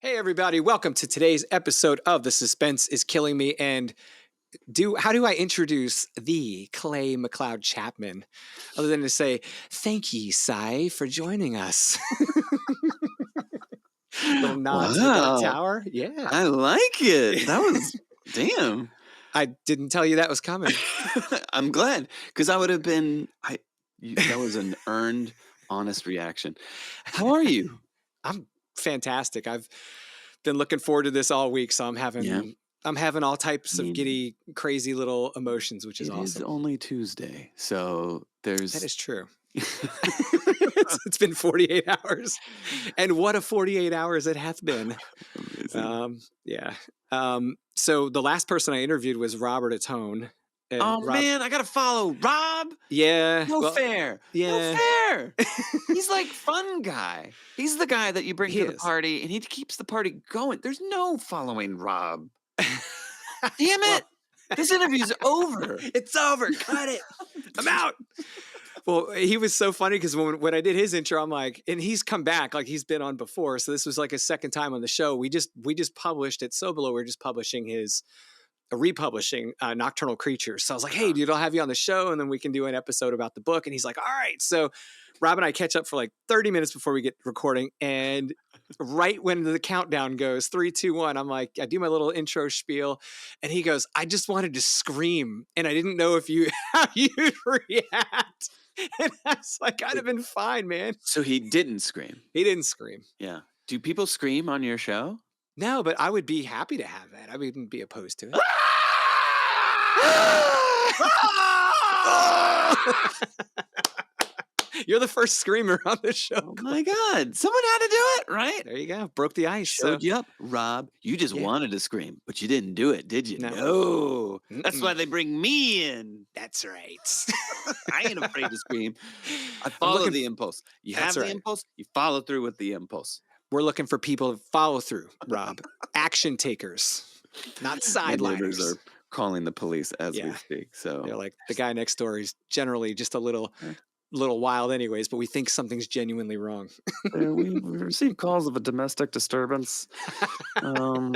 Hey everybody, welcome to today's episode of The Suspense is Killing Me. And how do I introduce the Clay McLeod Chapman other than to say thank ye, Cy, for joining us? Little nod to the Dark Wow, Tower. Yeah. I like it. That was damn. I didn't tell you that was coming. I'm glad because I would have been. That was an earned, honest reaction. How are you? I'm fantastic. I've been looking forward to this all week, so I'm Yeah, having all I types of mean, giddy, crazy little emotions, which is it is awesome. only Tuesday, so That there's. is true. It's been 48 hours. And what a 48 hours it hath been. Amazing. Yeah. So the last person I interviewed was Robert Atone. And Oh man, I gotta follow Rob. yeah, No well, fair. No yeah, fair. He's like fun guy. He's the guy that you bring he to the is. party, and he keeps the party going. There's no following Rob. Damn Well, it! This interview's over. it's over. Cut it. I'm out. Well, he was so funny because when I did his intro, I'm like, and he's come back, like he's been on before. So this was like a second time on the show. We just published at So Below. We're just publishing republishing Nocturnal Creatures. So I was like, hey, dude, I'll have you on the show and then we can do an episode about the book. And he's like, all right. So Rob and I catch up for like 30 minutes before we get recording. And right when the countdown goes 3, 2, 1, I'm like, I do my little intro spiel. And he goes, I just wanted to scream. And I didn't know how you'd react. And I was like, I'd have been fine, man. So he didn't scream. He didn't scream. Yeah. Do people scream on your show? No, but I would be happy to have that. I wouldn't be opposed to it. You're the first screamer on the show. Oh my God. Someone had to do it, right? There you go. Broke the ice. Showed you up, Rob. You just Yeah. wanted to scream, but you didn't do it, did you? No. That's why they bring me in. That's right. I ain't afraid to scream. I follow the impulse. You have the impulse, you follow through with the impulse. We're looking for people to follow through, Rob. Action takers, not sideliners. Are calling the police as we speak. So they're like, the guy next door is generally just a little wild anyways, but we think something's genuinely wrong. We received calls of a domestic disturbance. Is it all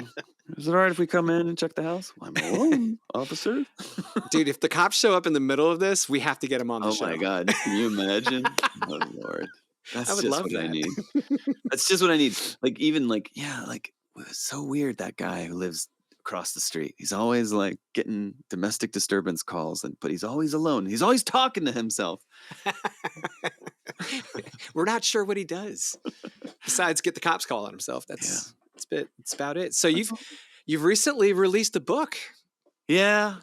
right if we come in and check the house? I'm alone, officer. Dude, if the cops show up in the middle of this, we have to get them on the show. Oh my God. Can you imagine? Oh Lord. That's just what I need. That's just what I need. Like, even like, yeah, like it was so weird. That guy who lives across the street, he's always like getting domestic disturbance calls, but he's always alone. He's always talking to himself. We're not sure what he does besides get the cops call on himself. That's about it. So you've recently released a book. Yeah.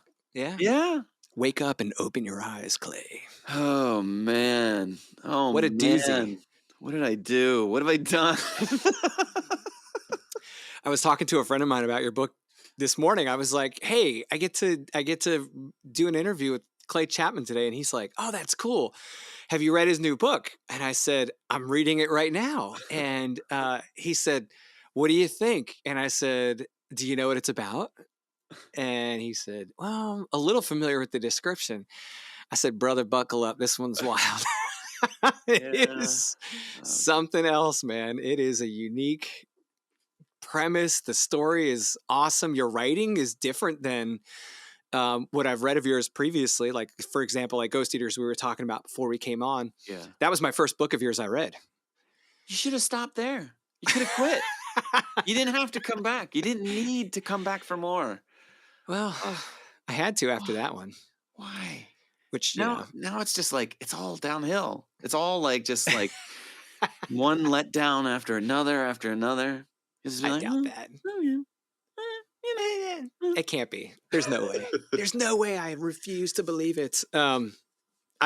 Wake up and open your eyes, Clay. Oh man. Oh, what a doozy. What did I do? What have I done? I was talking to a friend of mine about your book this morning. I was like, hey, I get to do an interview with Clay Chapman today. And he's like, oh, that's cool. Have you read his new book? And I said, I'm reading it right now. And he said, what do you think? And I said, do you know what it's about? And he said, well, I'm a little familiar with the description. I said, brother, buckle up. This one's wild. It is something else, man. It is a unique premise. The story is awesome. Your writing is different than what I've read of yours previously. Like, for example, like Ghost Eaters we were talking about before we came on. Yeah. That was my first book of yours I read. You should have stopped there. You could have quit. You didn't have to come back. You didn't need to come back for more. Well, I had to after that one. Why? Which now it's just like, it's all downhill. It's all like, just like one letdown after another. I doubt that. It can't be. There's no way. There's no way. I refuse to believe it. I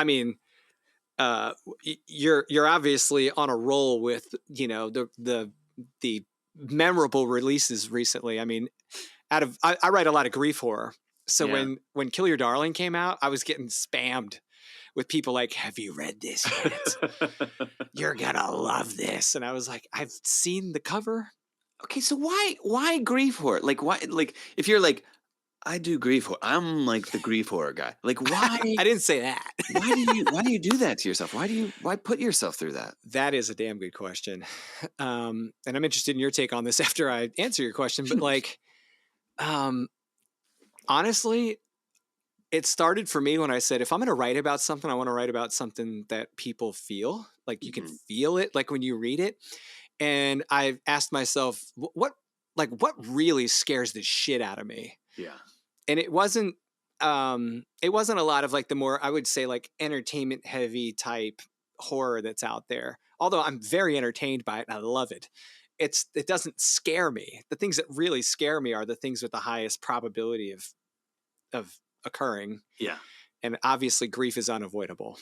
mean, you're obviously on a roll with, the memorable releases recently. I mean, I write a lot of grief horror. So when Kill Your Darling came out, I was getting spammed with people like, have you read this yet? You're gonna love this. And I was like, I've seen the cover. Okay, so why grief horror? Like, why? Like, if you're like, I do grief horror. I'm like the grief horror guy. Like, I didn't say that. why do you do that to yourself? Why put yourself through that? That is a damn good question. And I'm interested in your take on this after I answer your question. But like, um, honestly, it started for me when I said, if I'm going to write about something, I want to write about something that people feel. Like you can Mhm. feel it, like when you read it. And I've asked myself, what really scares the shit out of me? Yeah. And it wasn't a lot of like the more, I would say, like entertainment heavy type horror that's out there. Although I'm very entertained by it and I love it. It doesn't scare me. The things that really scare me are the things with the highest probability of occurring. Yeah. And obviously grief is unavoidable.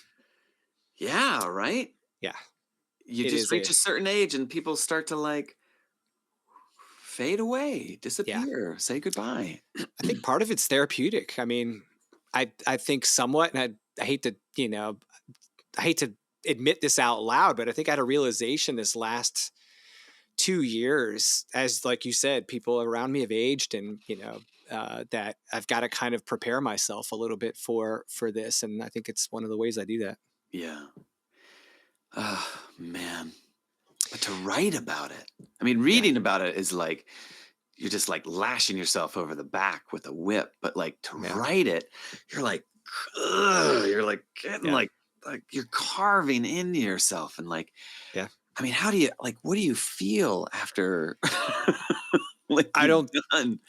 Yeah, right? Yeah. You It just is reach a a certain age and people start to like fade away, yeah. disappear, say goodbye. I think part of it's therapeutic. I mean, I think somewhat, and I hate to, I hate to admit this out loud, but I think I had a realization this last 2 years, as like you said, people around me have aged, and that I've got to kind of prepare myself a little bit for this, and I think it's one of the ways I do that. Yeah. Oh, man. But to write about it, I mean, Yeah, reading about it is like you're just like lashing yourself over the back with a whip. But like to yeah, write it, you're like, ugh, you're like getting yeah, like you're carving into yourself. And like, yeah. I mean, how do you like, what do you feel after like I you're don't. done?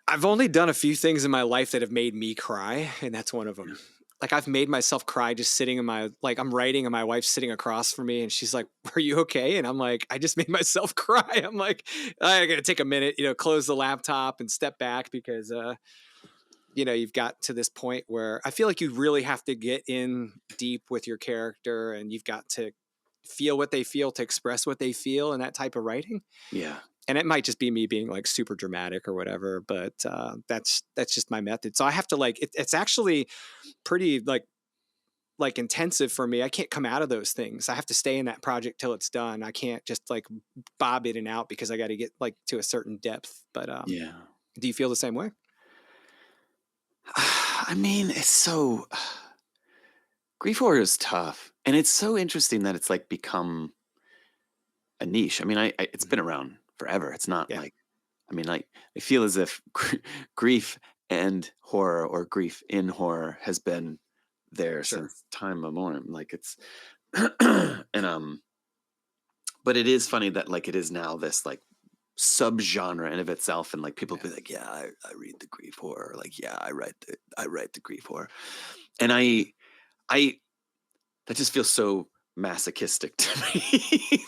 I've only done a few things in my life that have made me cry, and that's one of Yeah. them. Like I've made myself cry just sitting in my like I'm writing and my wife's sitting across from me and she's like, "Are you okay?" And I'm like, "I just made myself cry." I'm like, "I got to take a minute, close the laptop and step back because you've got to this point where I feel like you really have to get in deep with your character and you've got to feel what they feel to express what they feel in that type of writing. Yeah. And it might just be me being like super dramatic or whatever, but that's just my method. So I have to it's actually pretty like intensive for me. I can't come out of those things. I have to stay in that project till it's done. I can't just like bob in and out because I got to get like to a certain depth. But Yeah. do you feel the same way? I mean, it's so grief horror is tough. And it's so interesting that it's like become a niche. I mean, it's been Mhm. around forever. It's not Yeah, like, I mean, like I feel as if grief and horror or grief in horror has been there sure. since time immemorial. Like it's and but it is funny that like it is now this like subgenre in of itself, and like people Yeah. be like, yeah, I read the grief horror, like yeah, I write the grief horror, and I that just feels so masochistic to me.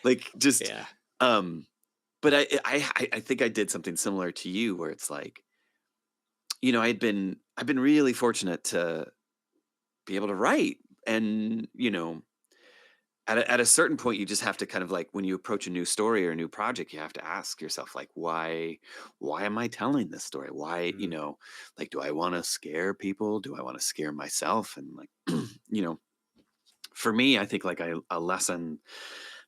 Like, just Yeah. um but I think I did something similar to you where it's like, I've been really fortunate to be able to write, and at a certain point you just have to kind of like, when you approach a new story or a new project, you have to ask yourself like, why am I telling this story? Why, Mhm. like, do I want to scare people? Do I want to scare myself? And like, you know for me, I think like a lesson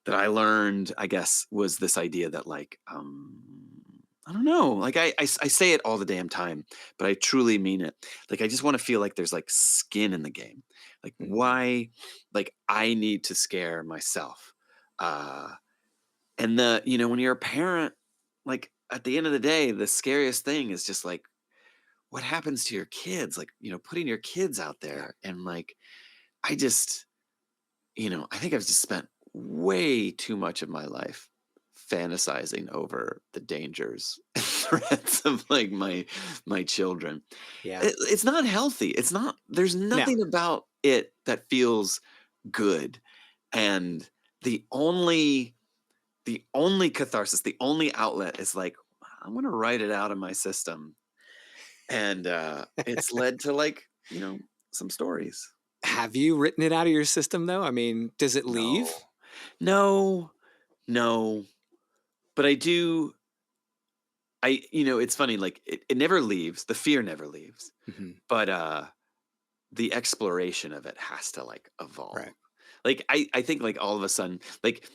that I learned, I guess, was this idea that like, I don't know, like I say it all the damn time, but I truly mean it. Like I just want to feel like there's like skin in the game. Like Mhm. why, like I need to scare myself. Uh and when you're a parent, like at the end of the day, the scariest thing is just like what happens to your kids, like, putting your kids out Yeah. there. And like I just I think I've just spent way too much of my life fantasizing over the dangers and threats of like my children. Yeah. It's not healthy. It's not. There's Now, nothing about it that feels good. And the only the only catharsis, the only outlet is like, I'm gonna write it out of my system, and it's led to like some stories. have you written it out of your system though? I mean, does it leave? No, no, no. But I do. It's funny, like it never leaves. The fear never leaves. Mhm. But the exploration of it has to like evolve. Right. Like I think like all of a sudden, like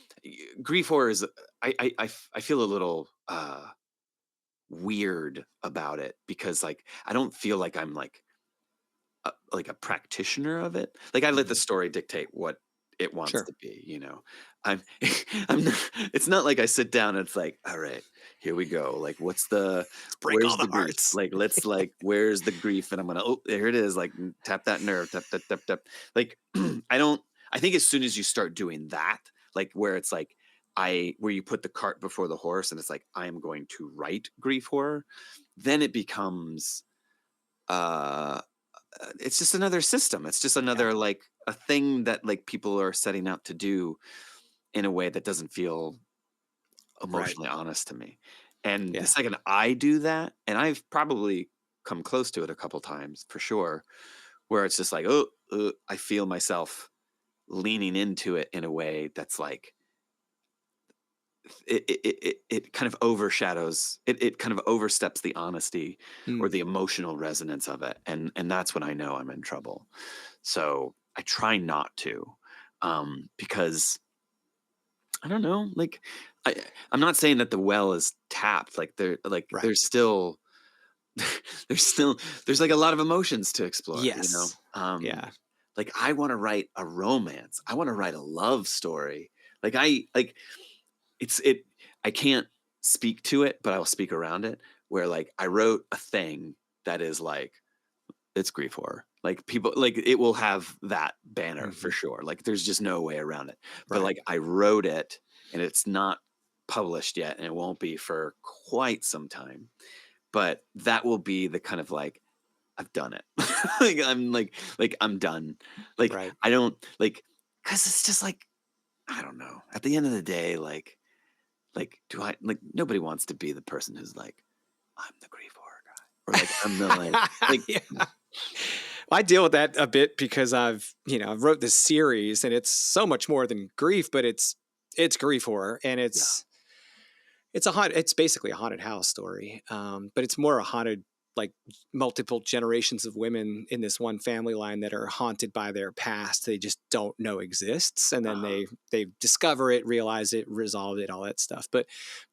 grief horror is I feel a little weird about it because like I don't feel like I'm like a practitioner of it. Like I let the Mhm. story dictate what it wants Sure. to be, you know. I'm I'm not, it's not like I sit down and it's like, all right, here we go. Like Let's break all where's the the grief? hearts. Like let's like where's the grief? And I'm gonna oh there it is. Like tap that nerve, tap tap tap tap. Like I don't I think as soon as you start doing that, like where it's like where you put the cart before the horse and it's like I am going to write grief horror, then it becomes uh it's just another system. It's just Yeah. another like a thing that like people are setting out to do in a way that doesn't feel Right. emotionally honest to me. And the Yeah. second I do that, and I've probably come close to it a couple times for sure, where it's just like, oh, I feel myself leaning into it in a way that's like it kind of overshadows it kind of oversteps the honesty or Mm. the emotional resonance of it, and that's when I know I'm in trouble. So I try not to, because I don't know, like I I'm not saying that the well is tapped, like Right. there's still there's still there's like a lot of emotions to explore, you know. Yes. Yeah. Like I want to write a romance. I want to write a love story. Like it I can't speak to it, but I'll speak around it where like I wrote a thing that is like it's grief horror. Like people like it will have that banner for Mhm. sure. Like there's just no way around it. But Right. like I wrote it and it's not published yet and it won't be for quite some time. But that will be the kind of like I've done it. like I'm done. Like Right. I don't like cuz it's just like I don't know. At the end of the day like do I like nobody wants to be the person who's like I'm the grief horror guy or like I'm the like Yeah. I deal with that a bit because I've wrote this series and it's so much more than grief, but it's grief horror and yeah. it's basically a haunted house story. But it's more a haunted like multiple generations of women in this one family line that are haunted by their past they just don't know exists and then Uh-huh. they discover it, realize it, resolve it, all that stuff. But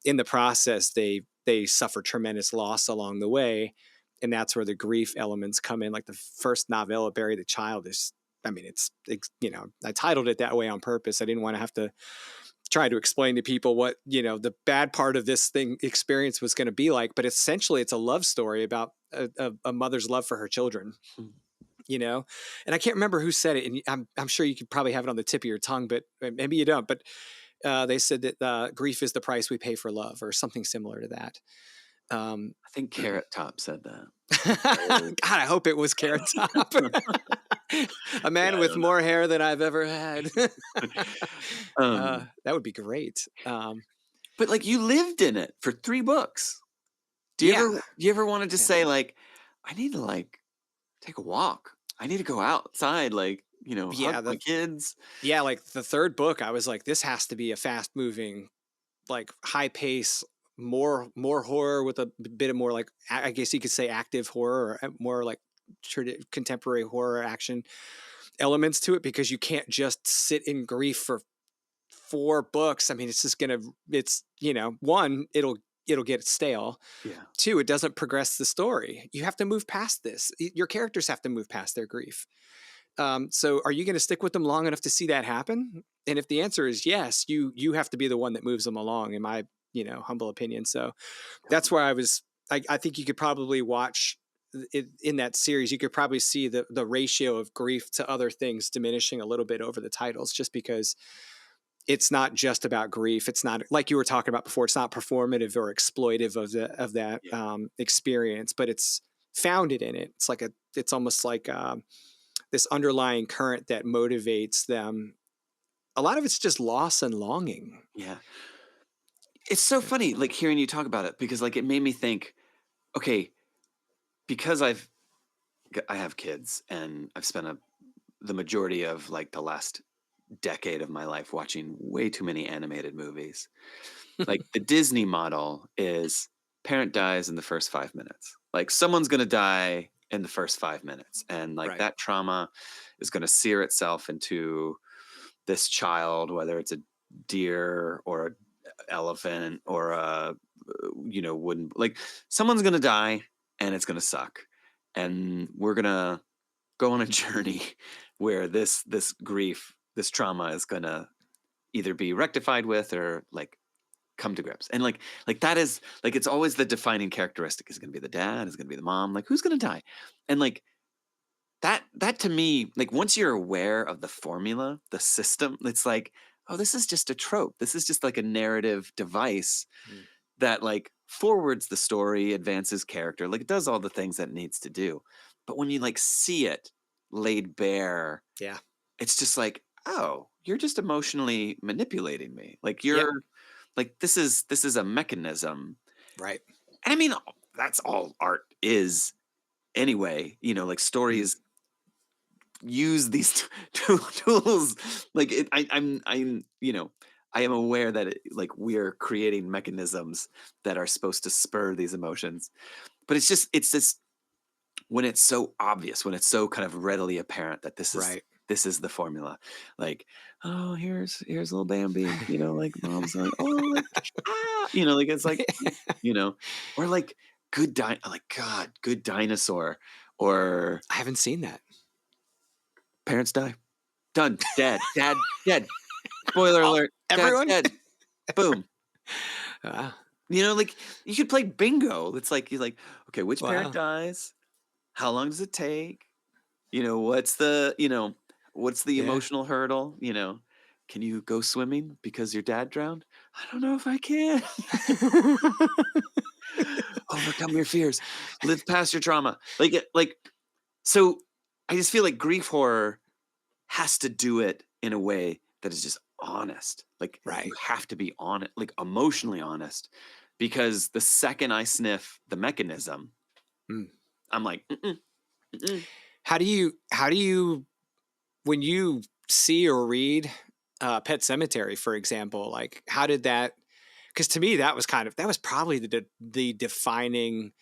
in the process they suffer tremendous loss along the way, and that's where the grief elements come in. Like the first novella, Bury the Child, is I mean it's I titled it that way on purpose. I didn't want to have to try to explain to people what the bad part of this thing experience was going to be like, but essentially it's a love story about a mother's love for her children. Mm. you know and I can't remember who said it, and I'm sure you could probably have it on the tip of your tongue, but maybe you don't. But they said that grief is the price we pay for love, or something similar to that. um, I think Carrot Top said that. God, I hope it was Carrot Top. A Yeah, man I with don't know. more hair than I've ever had. Um, That would be great. but like you lived in it for 3 books. Yeah, Do you ever wanna just yeah. say like, "I need to, like, take a walk. I need to go outside, like, hug Yeah, my kids." yeah, like the third book, I was like, this has to be a fast moving, like high pace, more horror with a bit of more like I guess you could say active horror, or more like contemporary horror action elements to it, because you can't just sit in grief for 4 books. I mean, it's just gonna it's one, it'll get stale. Yeah. Two, it doesn't progress the story. You have to move past this. Your characters have to move past their grief. So are you going to stick with them long enough to see that happen? And if the answer is yes, you have to be the one that moves them along, in my humble opinion. So that's where I think you could probably watch it in that series. You could probably see the ratio of grief to other things diminishing a little bit over the titles, just because it's not just about grief. It's not, like you were talking about before, it's not performative or exploitive of that Yeah. experience, but it's founded in it. It's almost like this underlying current that motivates them. A lot of it's just loss and longing. Yeah. It's so funny, like, hearing you talk about it because, like, it made me think, okay, because I have kids and I've spent the majority of, like, the last decade of my life watching way too many animated movies. Like, the Disney model is parent dies in the first 5 minutes. Like, someone's gonna die in the first 5 minutes, and, like, Right. that trauma is gonna sear itself into this child, whether it's a deer or a elephant or a wouldn't like someone's gonna die and it's gonna suck. And we're gonna go on a journey where this grief, this trauma is gonna either be rectified with or like come to grips. And like that is like it's always the defining characteristic is gonna be the dad, is gonna be the mom, like who's gonna die? And like that to me, like once you're aware of the formula, the system, it's like, oh, this is just a trope. This is just like a narrative device Mm. that like forwards the story, advances character, like it does all the things that it needs to do. But when you like see it laid bare, Yeah. it's just like, oh, you're just emotionally manipulating me. Like Yep. you're like this is a mechanism. Right. And I mean, that's all art is anyway. Like Mm. stories use these tools. Like I am aware that like we're creating mechanisms that are supposed to spur these emotions, but it's this when it's so obvious, when it's so kind of readily apparent that Right. this is the formula. Like, oh, here's little Bambi, like mom's like, oh, like, like it's like, you know, or like like God, good dinosaur, or I haven't seen that. parents die, done, dad, dead. Spoiler alert, dad's Everyone? dead. Boom. Ah, Like you could play bingo. It's like you're like, okay, which parent wow. dies? How long does it take? What's the Yeah. emotional hurdle? Can you go swimming because your dad drowned? I don't know if I can. Overcome your fears. Live past your trauma. So I just feel like grief horror has to do it in a way that is just honest. Like you Right. have to be honest, like emotionally honest, because the second I sniff the mechanism, Mm. I'm like, mm-mm, mm-mm. How do you when you see or read Pet Cemetery, for example, like how did that? Because to me, that was probably the defining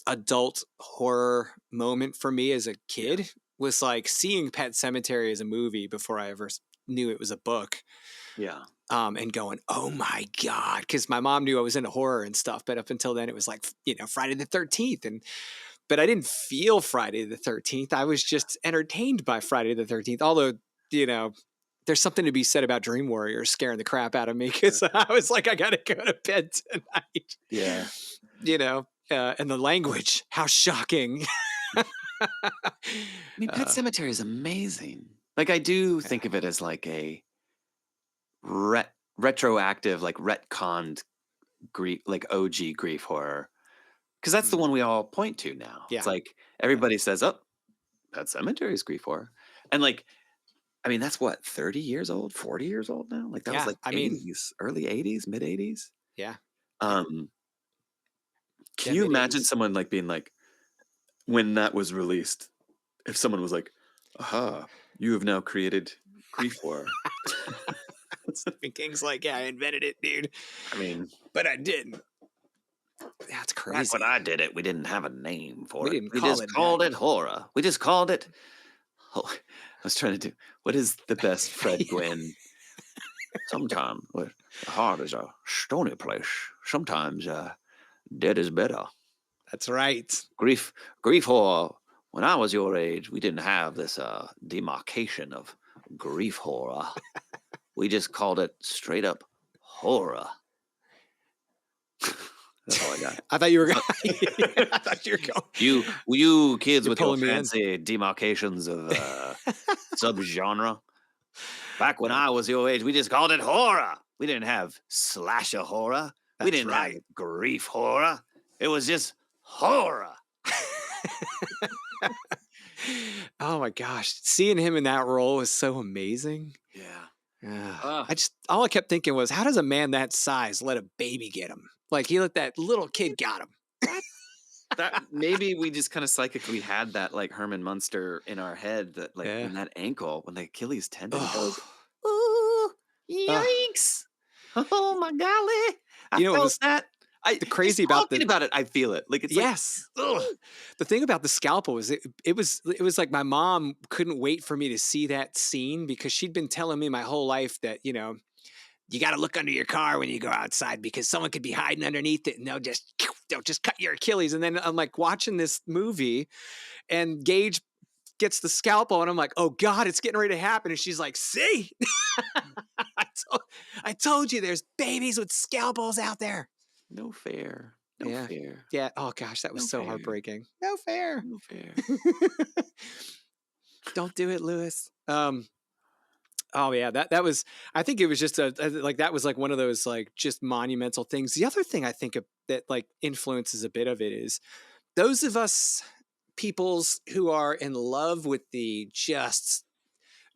adult horror moment for me as a Yeah, kid. Was like seeing Pet Cemetery as a movie before I ever knew it was a book. yeah, And going, oh my God. Because my mom knew I was into horror and stuff. But up until then, it was like, Friday the 13th. But I didn't feel Friday the 13th. I was just entertained by Friday the 13th. Although, you know, there's something to be said about Dream Warriors scaring the crap out of me because I was like, I got to go to bed tonight. yeah. And the language, how shocking. I mean, Pet uh, Cemetery is amazing. Like, I do think of it as like a retroactive, like retconned grief, like OG grief horror, because that's the mm, one we all point to now. It's yeah. like Yeah. everybody says, "Oh, Pet Cemetery is grief horror," and like, I mean, that's what 30 years old, 40 years old now. Like that was Yeah. like I mean, 80s, early 80s, mid 80s. yeah. Yeah. Um, can Yeah. you Mid imagine 80s. someone like being like when that was released? If someone was like, "Aha, you have now created grief horror." Stephen King's like, yeah, I invented it, dude. I mean, But I didn't. That's back when crazy. I did it, we didn't have a name We for it. didn't We call just it called that. it horror. We just called it. I was trying to do what is the best Fred Gwynn? Sometimes the heart is a stony place. Sometimes dead is better. That's right. Grief, grief horror. When I was your age, we didn't have this demarcation of grief horror. We just called it straight up horror. That's all I got. I thought you were. So- I thought you were going. you kids You're with your pulling me in. fancy demarcations of subgenre. Back when I was your age, we just called it horror. We didn't have slasher horror. We That's didn't have right. grief horror. It was just horror. Oh my gosh, seeing him in that role was so amazing. Yeah. I just all I kept thinking was, how does a man that size let a baby get him? Like he let that little kid got him. That that maybe we just kind of psychically had that like Herman Munster in our head that like Yeah. when that ankle, when the Achilles tendon goes, Oh. ooh, Oh. yikes. Oh my golly. I It felt was that. I the just crazy about talking the about it, I feel it. Like it's like, yes. Ugh. ooh. The thing about the scalpel was it was like my mom couldn't wait for me to see that scene because she'd been telling me my whole life that, you got to look under your car when you go outside because someone could be hiding underneath it and they'll just cut your Achilles. And then I'm like watching this movie and Gage gets the scalpel and I'm like, oh God, it's getting ready to happen. And she's like, see, I, told, I told you there's babies with scalpels out there. No fair. No Yeah. fair. Yeah. Oh gosh, that was No so fair. heartbreaking. No fair. No fair. Don't do it, Lewis. Oh yeah, that was. I think it was just like that was like one of those like just monumental things. The other thing I think that like influences a bit of it is those of us peoples who are in love with the just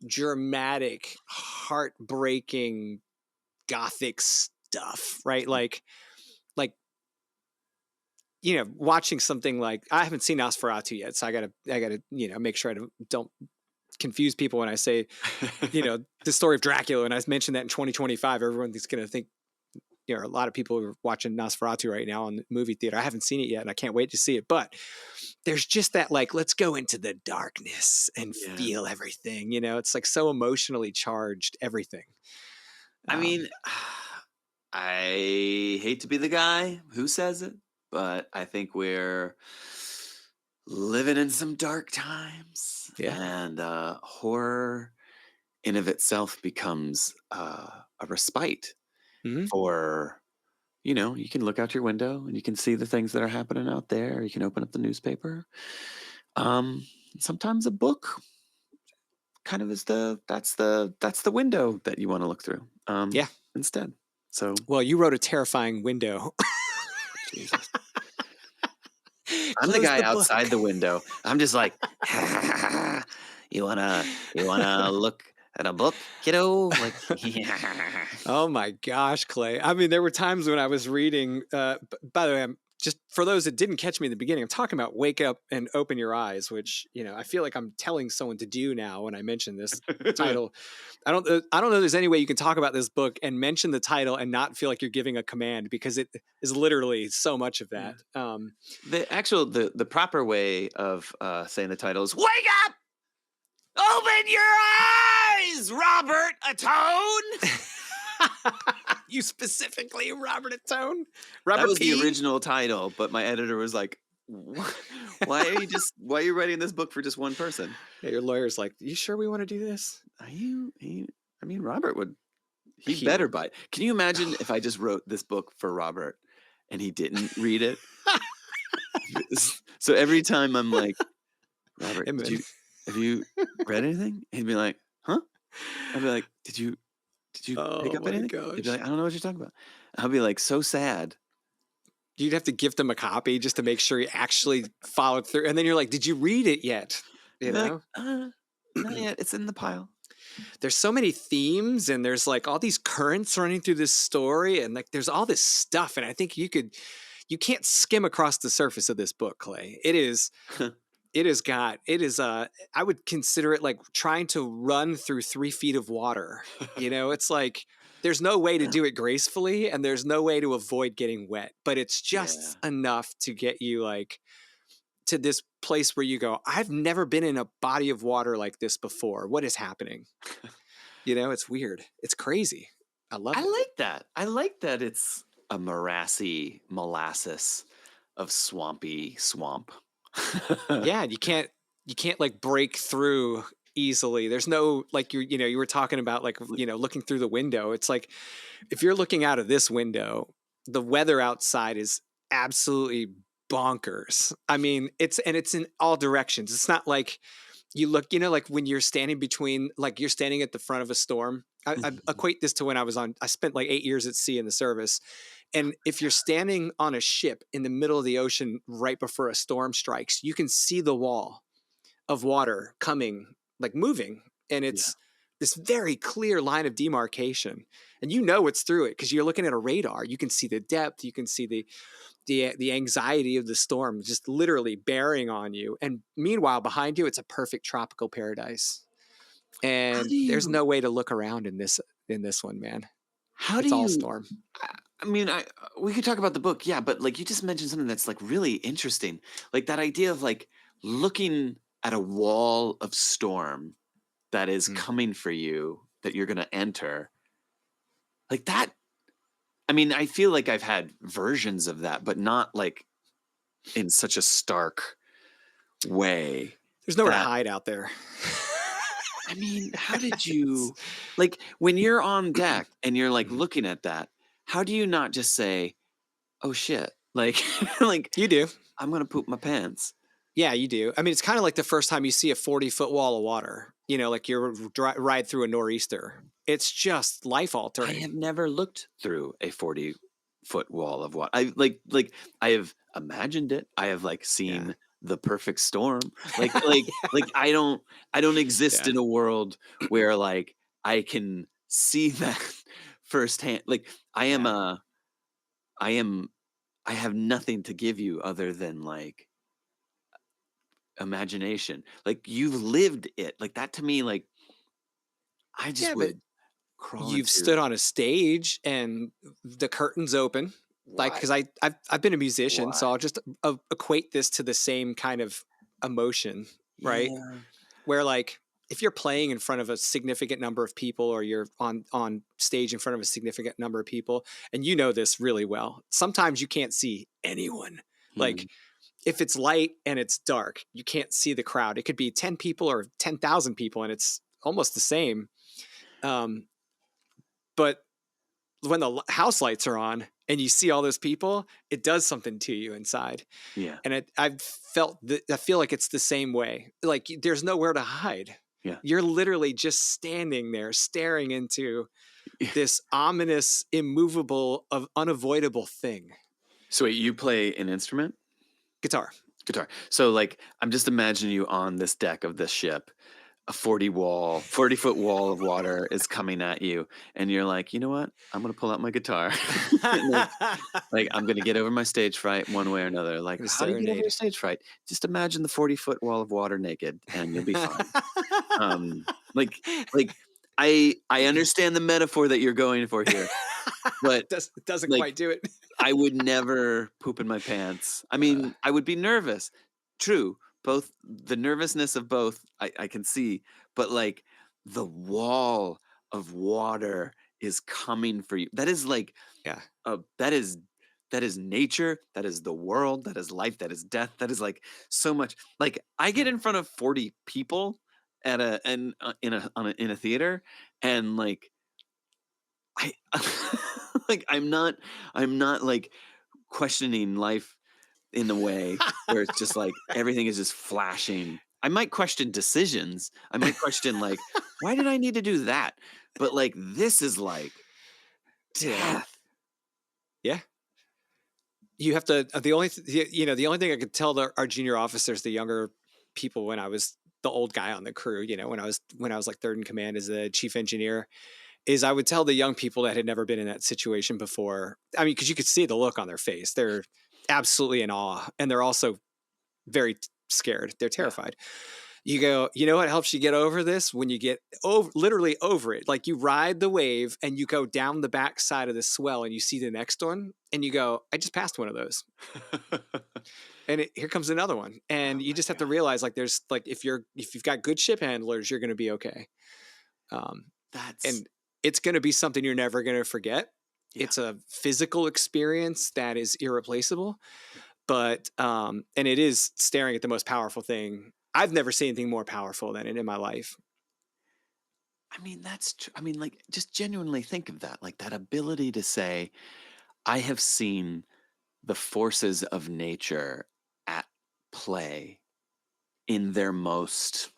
dramatic, heartbreaking, gothic stuff, right? Like watching something like I haven't seen Nosferatu yet, so I gotta make sure I don't confuse people when I say the story of Dracula. And I mentioned that in 2025, everyone's going to think, a lot of people are watching Nosferatu right now in the movie theater. I haven't seen it yet and I can't wait to see it. But there's just that, like, let's go into the darkness and Yeah. feel everything. It's like so emotionally charged, everything. I mean, I hate to be the guy who says it, but I think we're living in some dark times, Yeah. and horror in of itself becomes a respite Mm-hmm. for you can look out your window and you can see the things that are happening out there. You can open up the newspaper. Um, Sometimes a book kind of is that's the window that you want to look through Yeah. instead. So Well, you wrote a terrifying window. Jesus. I'm the Close guy the outside book. the window. I'm just like, you wanna look at a book, kiddo? Like, Oh my gosh, Clay. I mean, there were times when I was reading. By the way, I'm just for those that didn't catch me in the beginning, I'm talking about wake up and open your eyes, which I feel like I'm telling someone to do now when I mention this title. I don't know. There's any way you can talk about this book and mention the title and not feel like you're giving a command because it is literally so much of Yeah. that. The proper way of saying the title is "Wake up, open your eyes, Robert Atone." You specifically, Robert Atone, That Robert was the P. original title, but my editor was like, why are you writing this book for just one person? Yeah, your lawyer's like, you sure we want to do this? I mean, Robert would. He He better would. buy it. Can you imagine if I just wrote this book for Robert and he didn't read it? So every time I'm like, Robert, Him and- have you read anything? He'd be like, huh? I'd be like, did you pick Oh up my anything? He'd be gosh. like, I don't know what you're talking about. I'll be like, so sad. You'd have to gift him a copy just to make sure he actually followed through. And then you're like, did you read it yet? He'd You be like, know? not yet. It's in the pile. There's so many themes and there's like all these currents running through this story and like there's all this stuff. And I think you can't skim across the surface of this book, Clay. I would consider it like trying to run through 3 feet of water. It's like there's no way to do it gracefully and there's no way to avoid getting wet, but it's Yeah. just enough to get you like to this place where you go, I've never been in a body of water like this before. What is happening? It's weird. It's crazy. I love I it. like that. I like that it's a morassy molasses of swampy swamp. Yeah, you can't like break through easily. There's no like you were talking about like looking through the window. It's like if you're looking out of this window, the weather outside is absolutely bonkers. I mean, it's in all directions. It's not like you look, like when you're standing between, like you're standing at the front of a storm. I equate this to when I spent like 8 years at sea in the service. And if you're standing on a ship in the middle of the ocean right before a storm strikes, you can see the wall of water coming, like moving. And Yeah. it's this very clear line of demarcation. And it's through it because you're looking at a radar. You can see the depth, you can see the anxiety of the storm just literally bearing on you. And meanwhile, behind you, it's a perfect tropical paradise. How And do there's you no way to look around in this one, man. how do It's all you storm. I mean, we could talk about the book, yeah, but like you just mentioned something that's like really interesting. Like that idea of like looking at a wall of storm that is Mm. coming for you that you're going to enter. like that. I mean, I feel like I've had versions of that, but not like in such a stark way There's nowhere to that, hide out there. I mean, how did It's- you, like, when you're on deck and you're like looking at that, how do you not just say, "Oh shit," like, like you do. I'm gonna poop my pants? Yeah, you do. I mean, it's kind of like the first time you see a 40-foot wall of water, like you're ride through a nor'easter. It's just life I altering. have never looked through a 40-foot wall of water. Like I have imagined it. I have like Yeah. seen the perfect storm. Like I don't exist Yeah. in a world where like I can see that firsthand. Like I am Yeah. a I am I have nothing to give you other than like imagination. Like you've lived it. Like that to me, like I just Yeah, but would crawl you've stood into on a stage and the curtain's open. Like, what? because I've been a musician, so What? I'll just equate this to the same kind of emotion, right? Yeah. Where like if you're playing in front of a significant number of people, or you're on stage in front of a significant number of people, and you know this really well, sometimes you can't see anyone. Like Hmm. if it's light and it's dark, you can't see the crowd. It could be 10 people or 10,000 people, and it's almost the same. Um, but when the house lights are on and you see all those people, it does something to you inside. Yeah. And I've felt that. I feel like it's the same way. Like there's nowhere to hide. Yeah. You're literally just standing there staring into this ominous, immovable, of unavoidable thing. So wait, you play an instrument? Guitar. Guitar. So like I'm just imagining you on this deck of this ship. A 40-foot wall of water is coming at you, and you're like, you know what? I'm gonna pull out my guitar. And like I'm gonna get over my stage fright one way or another. Like, The how do you get over serenade. your stage fright? Just imagine the 40-foot wall of water naked, and you'll be fine. Um, like, like I understand the metaphor that you're going for here, but Doesn't like quite do it. I would never poop in my pants. I Uh, mean, I would be nervous. True. Both the nervousness of both I can see, but like the wall of water is coming for you. That is like yeah. that is nature, that is the world, that is life, that is death, that is like so much. Like I get in front of 40 people at a and in a theater, and like I like I'm not like questioning life in a way where it's just like everything is just flashing. I might question decisions. I might question like, why did I need to do that? But like this is like Yeah. death. Yeah. You have to. The only the only thing I could tell our junior officers, the younger people, when I was the old guy on the crew, when I was like third in command as the chief engineer, is I would tell the young people that had never been in that situation before. I mean, because you could see the look on their face. They're absolutely in awe, and they're also very scared. They're Yeah. terrified. You go, you know what helps you get over this? When you get over, literally over it, like you ride the wave and you go down the back side of the swell and you see the next one and you go, I just passed one of those. And here comes another one. Oh And you my just have to god. realize like, there's like, if you've got good ship handlers, you're going to be okay. Um, That's and it's going to be something you're never going to forget. yeah. It's a physical experience that is irreplaceable, but and it is staring at the most powerful thing. I've never seen anything more powerful than it in my life. I mean, that's true. I mean, like just genuinely think of that. Like that ability to say, I have seen the forces of nature at play in their most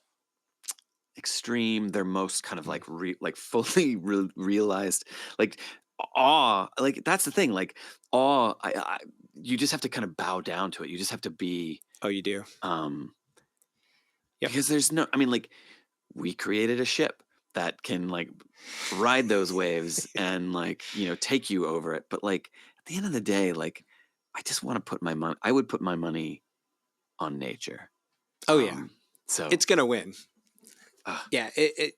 extreme, their most kind of Mm. like like fully realized, like awe. Like that's the thing, like awe. You just have to kind of bow down to it. You just have to be, Oh, you do. um, Yep. because there's no. I mean, like we created a ship that can like ride those waves and like take you over it. But like at the end of the day, like I just want to put my money. I would put my money on nature. Oh yeah, Um, so. it's gonna win. Uh, Yeah,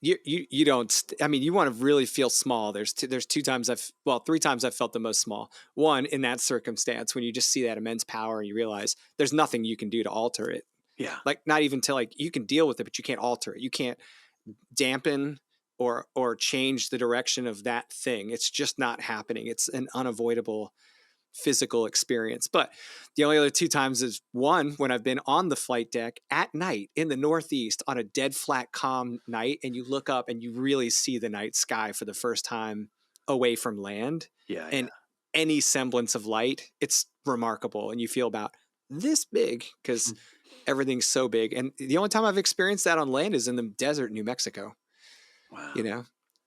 you don't. I mean, you want to really feel small. There's two times three times I've felt the most small. One in that circumstance when you just see that immense power and you realize there's nothing you can do to alter it. yeah. Like not even to like you can deal with it, but you can't alter it. You can't dampen. or change the direction of that thing. It's just not happening. It's an unavoidable physical experience. But the only other two times is one when I've been on the flight deck at night in the Northeast on a dead flat calm night, and you look up and you really see the night sky for the first time away from land, Yeah, yeah. and any semblance of light. It's remarkable, and you feel about this big because everything's so big. And the only time I've experienced that on land is in the desert in New Mexico. Wow. You know,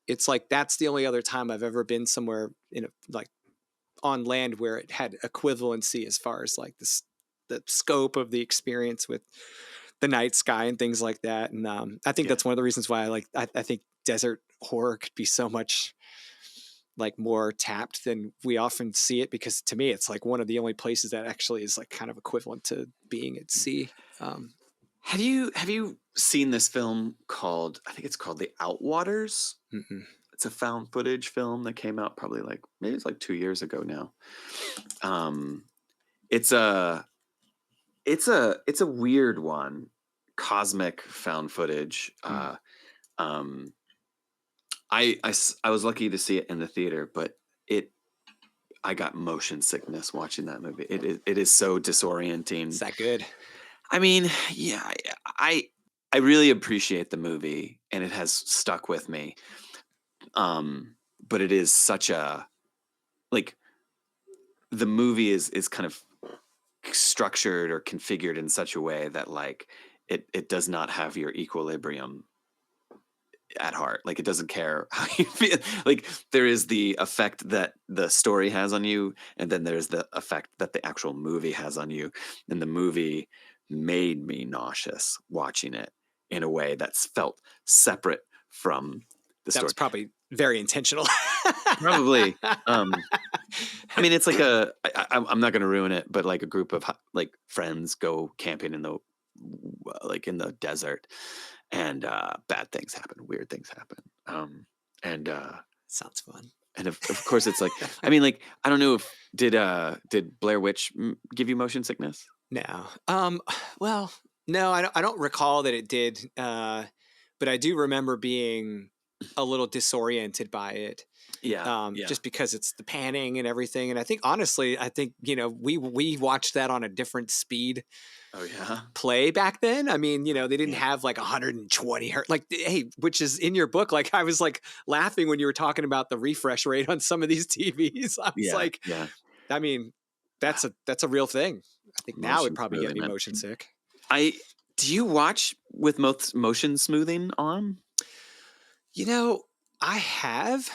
it's like that's the only other time I've ever been somewhere in a, like on land where it had equivalency as far as like this the scope of the experience with the night sky and things like that. And I think Yeah. that's one of the reasons why I think desert horror could be so much like more tapped than we often see it, because to me it's like one of the only places that actually is like kind of equivalent to being at sea. Have you seen this film called, I think it's called The Outwaters? Mm-mm. It's a found footage film that came out probably like maybe it's like 2 years ago now. Um, it's a it's a weird one, cosmic found footage. Mm. Um, I was lucky to see it in the theater, but it I got motion sickness watching that movie. It is so Is disorienting. that good? I mean, yeah, I really appreciate the movie and it has stuck with me. But it is such a like the movie is kind of structured or configured in such a way that like it does not have your equilibrium at heart. Like it doesn't care how you feel. Like there is the effect that the story has on you, and then there's the effect that the actual movie has on you. And the movie made me nauseous watching it in a way that's felt separate from the That story. was probably very intentional. Probably. I mean, it's like I'm not going to ruin it, but like a group of like friends go camping in the like in the desert, and bad things happen, weird things happen, and Sounds fun. and of course it's like I mean like I don't know if did Blair Witch give you motion sickness? No. Well, no, I don't recall that it did. But I do remember being a little disoriented by it. Yeah, yeah. Just because it's the panning and everything. And I think honestly, I think, we watched that on a different speed Oh yeah, play back then. I mean, they didn't yeah, have like 120 hertz, like, hey, which is in your book. Like I was like laughing when you were talking about the refresh rate on some of these TVs. I was yeah, like, yeah. I mean, that's a real thing. I think now it'd Motion probably get smoothing, me man. motion sick. I Do you watch with motion smoothing on? You know, I have,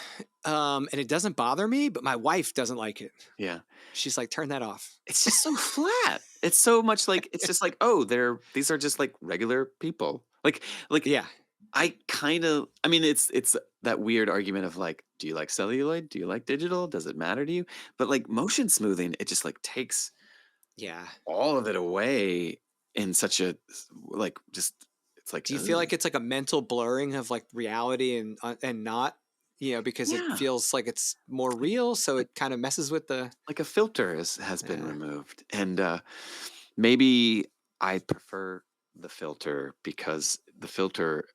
and it doesn't bother me, but my wife doesn't like it. Yeah. She's like, "Turn that off." It's just so flat. It's so much like it's just like, oh, these are just like regular people. Like Yeah, I mean it's that weird argument of like, do you like celluloid? Do you like digital? Does it matter to you? But like motion smoothing, it just like takes yeah. all of it away in such a like just it's like Do you feel ugh. like it's like a mental blurring of like reality and not, because it Yeah. feels like it's more real, so Like it kind of messes with the. like a filter has been Yeah, removed. And maybe I prefer the filter because the filter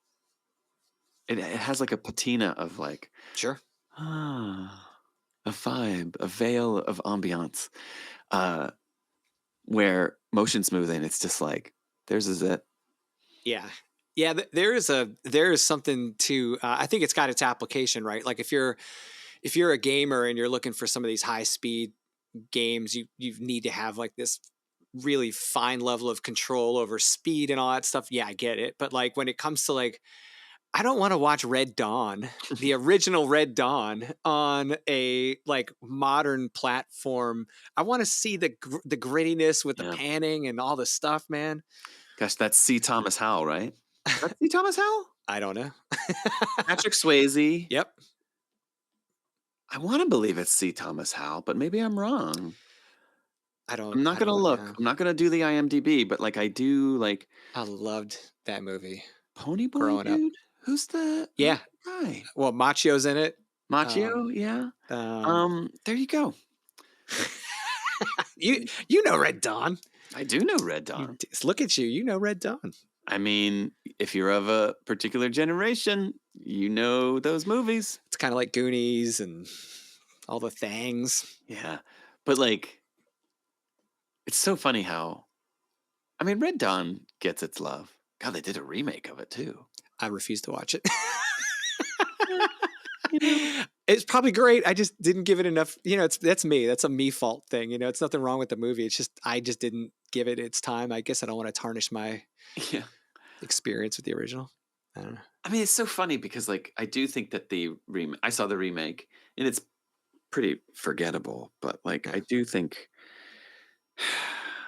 it has like a patina of like sure. ah, a vibe, a veil of ambiance. Uh, where motion smoothing, it's just like theirs is it. Yeah. Yeah, there is something to I think it's got its application, right? Like if you're a gamer and you're looking for some of these high speed games, you need to have like this really fine level of control over speed and all that stuff. Yeah, I get it. But like when it comes to like I don't want to watch Red Dawn, the original Red Dawn on a like modern platform. I want to see the grittiness with the Yeah. panning and all the stuff, man. Gosh, that's C. Thomas Howell, right? That's C. Thomas Howell? I don't know. Patrick Swayze. Yep. I want to believe it's C. Thomas Howell, but maybe I'm wrong. I don't I'm not I gonna don't look. know. I'm not gonna do the IMDb, but like I do like I loved that movie Pony Boy growing up. dude. Who's Yeah. the guy? Well, Machio's in it. Um, Machio, yeah. um, There you go. you know Red Dawn. I do know Red You Dawn. look at you. You know Red Dawn. I mean, if you're of a particular generation, you know those movies. It's kind of like Goonies and all the things. Yeah. But like, it's so funny how, I mean, Red Dawn gets its love. God, they did a remake of it too. I refuse to watch it. Eh, you know, It's probably great. I just didn't give it enough. That's me. That's a me fault thing. It's nothing wrong with the movie. It's just I just didn't give it its time. I guess I don't want to tarnish my yeah. experience with the original. I don't know. I mean, it's so funny because like I do think that I saw the remake and it's pretty forgettable, but like Yeah. I do think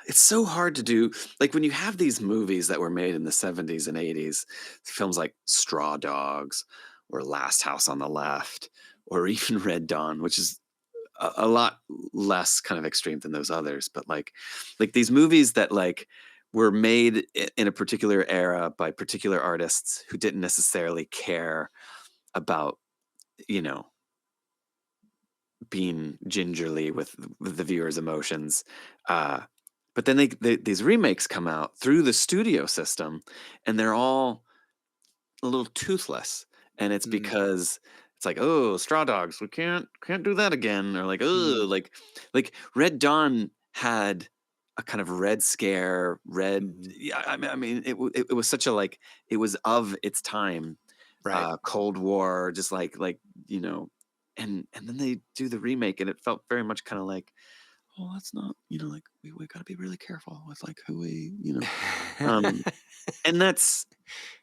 it's so hard to do. Like when you have these movies that were made in the 70s and 80s, films like Straw Dogs or Last House on the Left or even Red Dawn, which is a lot less kind of extreme than those others, but like these movies that like were made in a particular era by particular artists who didn't necessarily care about, you know, being gingerly with the viewer's emotions. But then these remakes come out through the studio system, and they're all a little toothless, and it's Mm, because it's like, oh, Straw Dogs, we can't do that again, or like, oh, mm, like Red Dawn had a kind of Red Scare, red. mhm. Yeah, I mean, it was such a like it was of its time, Right. Cold War, just like you know, and then they do the remake, and it felt very much kind of like, oh, that's not, like we got to be really careful with like who um, and that's,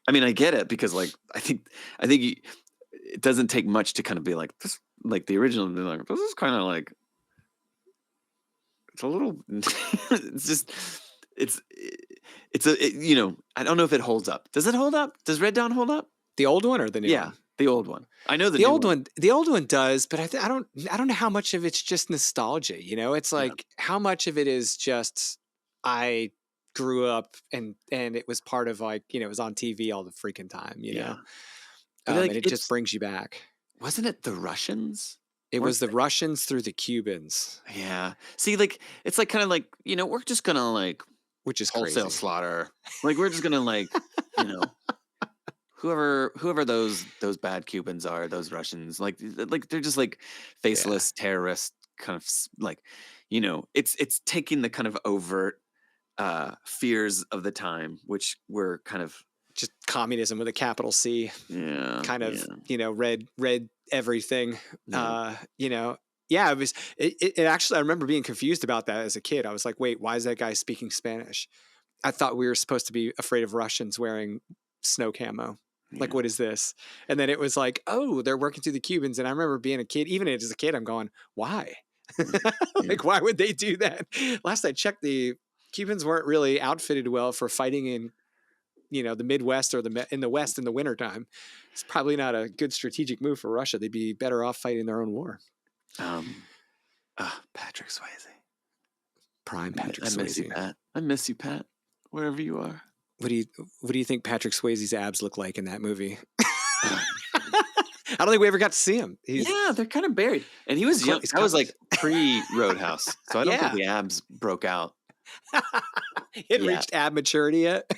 I mean, I get it because like I think it doesn't take much to kind of be like this, like the original, and be like this is kind of like it's a little, it's just it's I don't know if it holds up. Does it hold up? Does Red Dawn hold up? The old one or the new Yeah, one? the old one. I know the new one. The old one does, but I don't know how much of it's just nostalgia. It's Yeah, like how much of it is just I grew up and it was part of like it was on TV all the freaking time. yeah. But And like it just it's brings you back. wasn't it the Russians? It Weren't was the Russians through the Cubans, Yeah. See, like it's like kind of like, we're just gonna like which is wholesale crazy. slaughter. Like we're just gonna like, you know, whoever those bad Cubans are, those Russians, like they're just like Yeah, faceless terrorist kind of like, it's taking the kind of overt fears of the time, which were kind of just communism with a capital C. yeah, Kind of yeah, red everything. yeah. uh you know yeah, it actually, I remember being confused about that as a kid. I was like, wait, why is that guy speaking Spanish? I thought we were supposed to be afraid of Russians wearing snow camo. Like, Yeah. what is this? And then it was like, oh, they're working through the Cubans. And I remember being a kid, even as a kid, I'm going, why? Mm, yeah. Like, why would they do that? Last I checked, the Cubans weren't really outfitted well for fighting in the Midwest or in the West in the wintertime. It's probably not a good strategic move for Russia. They'd be better off fighting their own war. Um, Patrick Swayze. Prime Patrick I miss you, Swayze. Pat. I miss you, Pat. Wherever you are. What do you think Patrick Swayze's abs look like in that movie? I don't think we ever got to see him. Yeah, they're kind of buried. And he was young. He's That was covered. like pre-Roadhouse. So I don't think Yeah. the abs broke out He hadn't yet. reached ab maturity yet.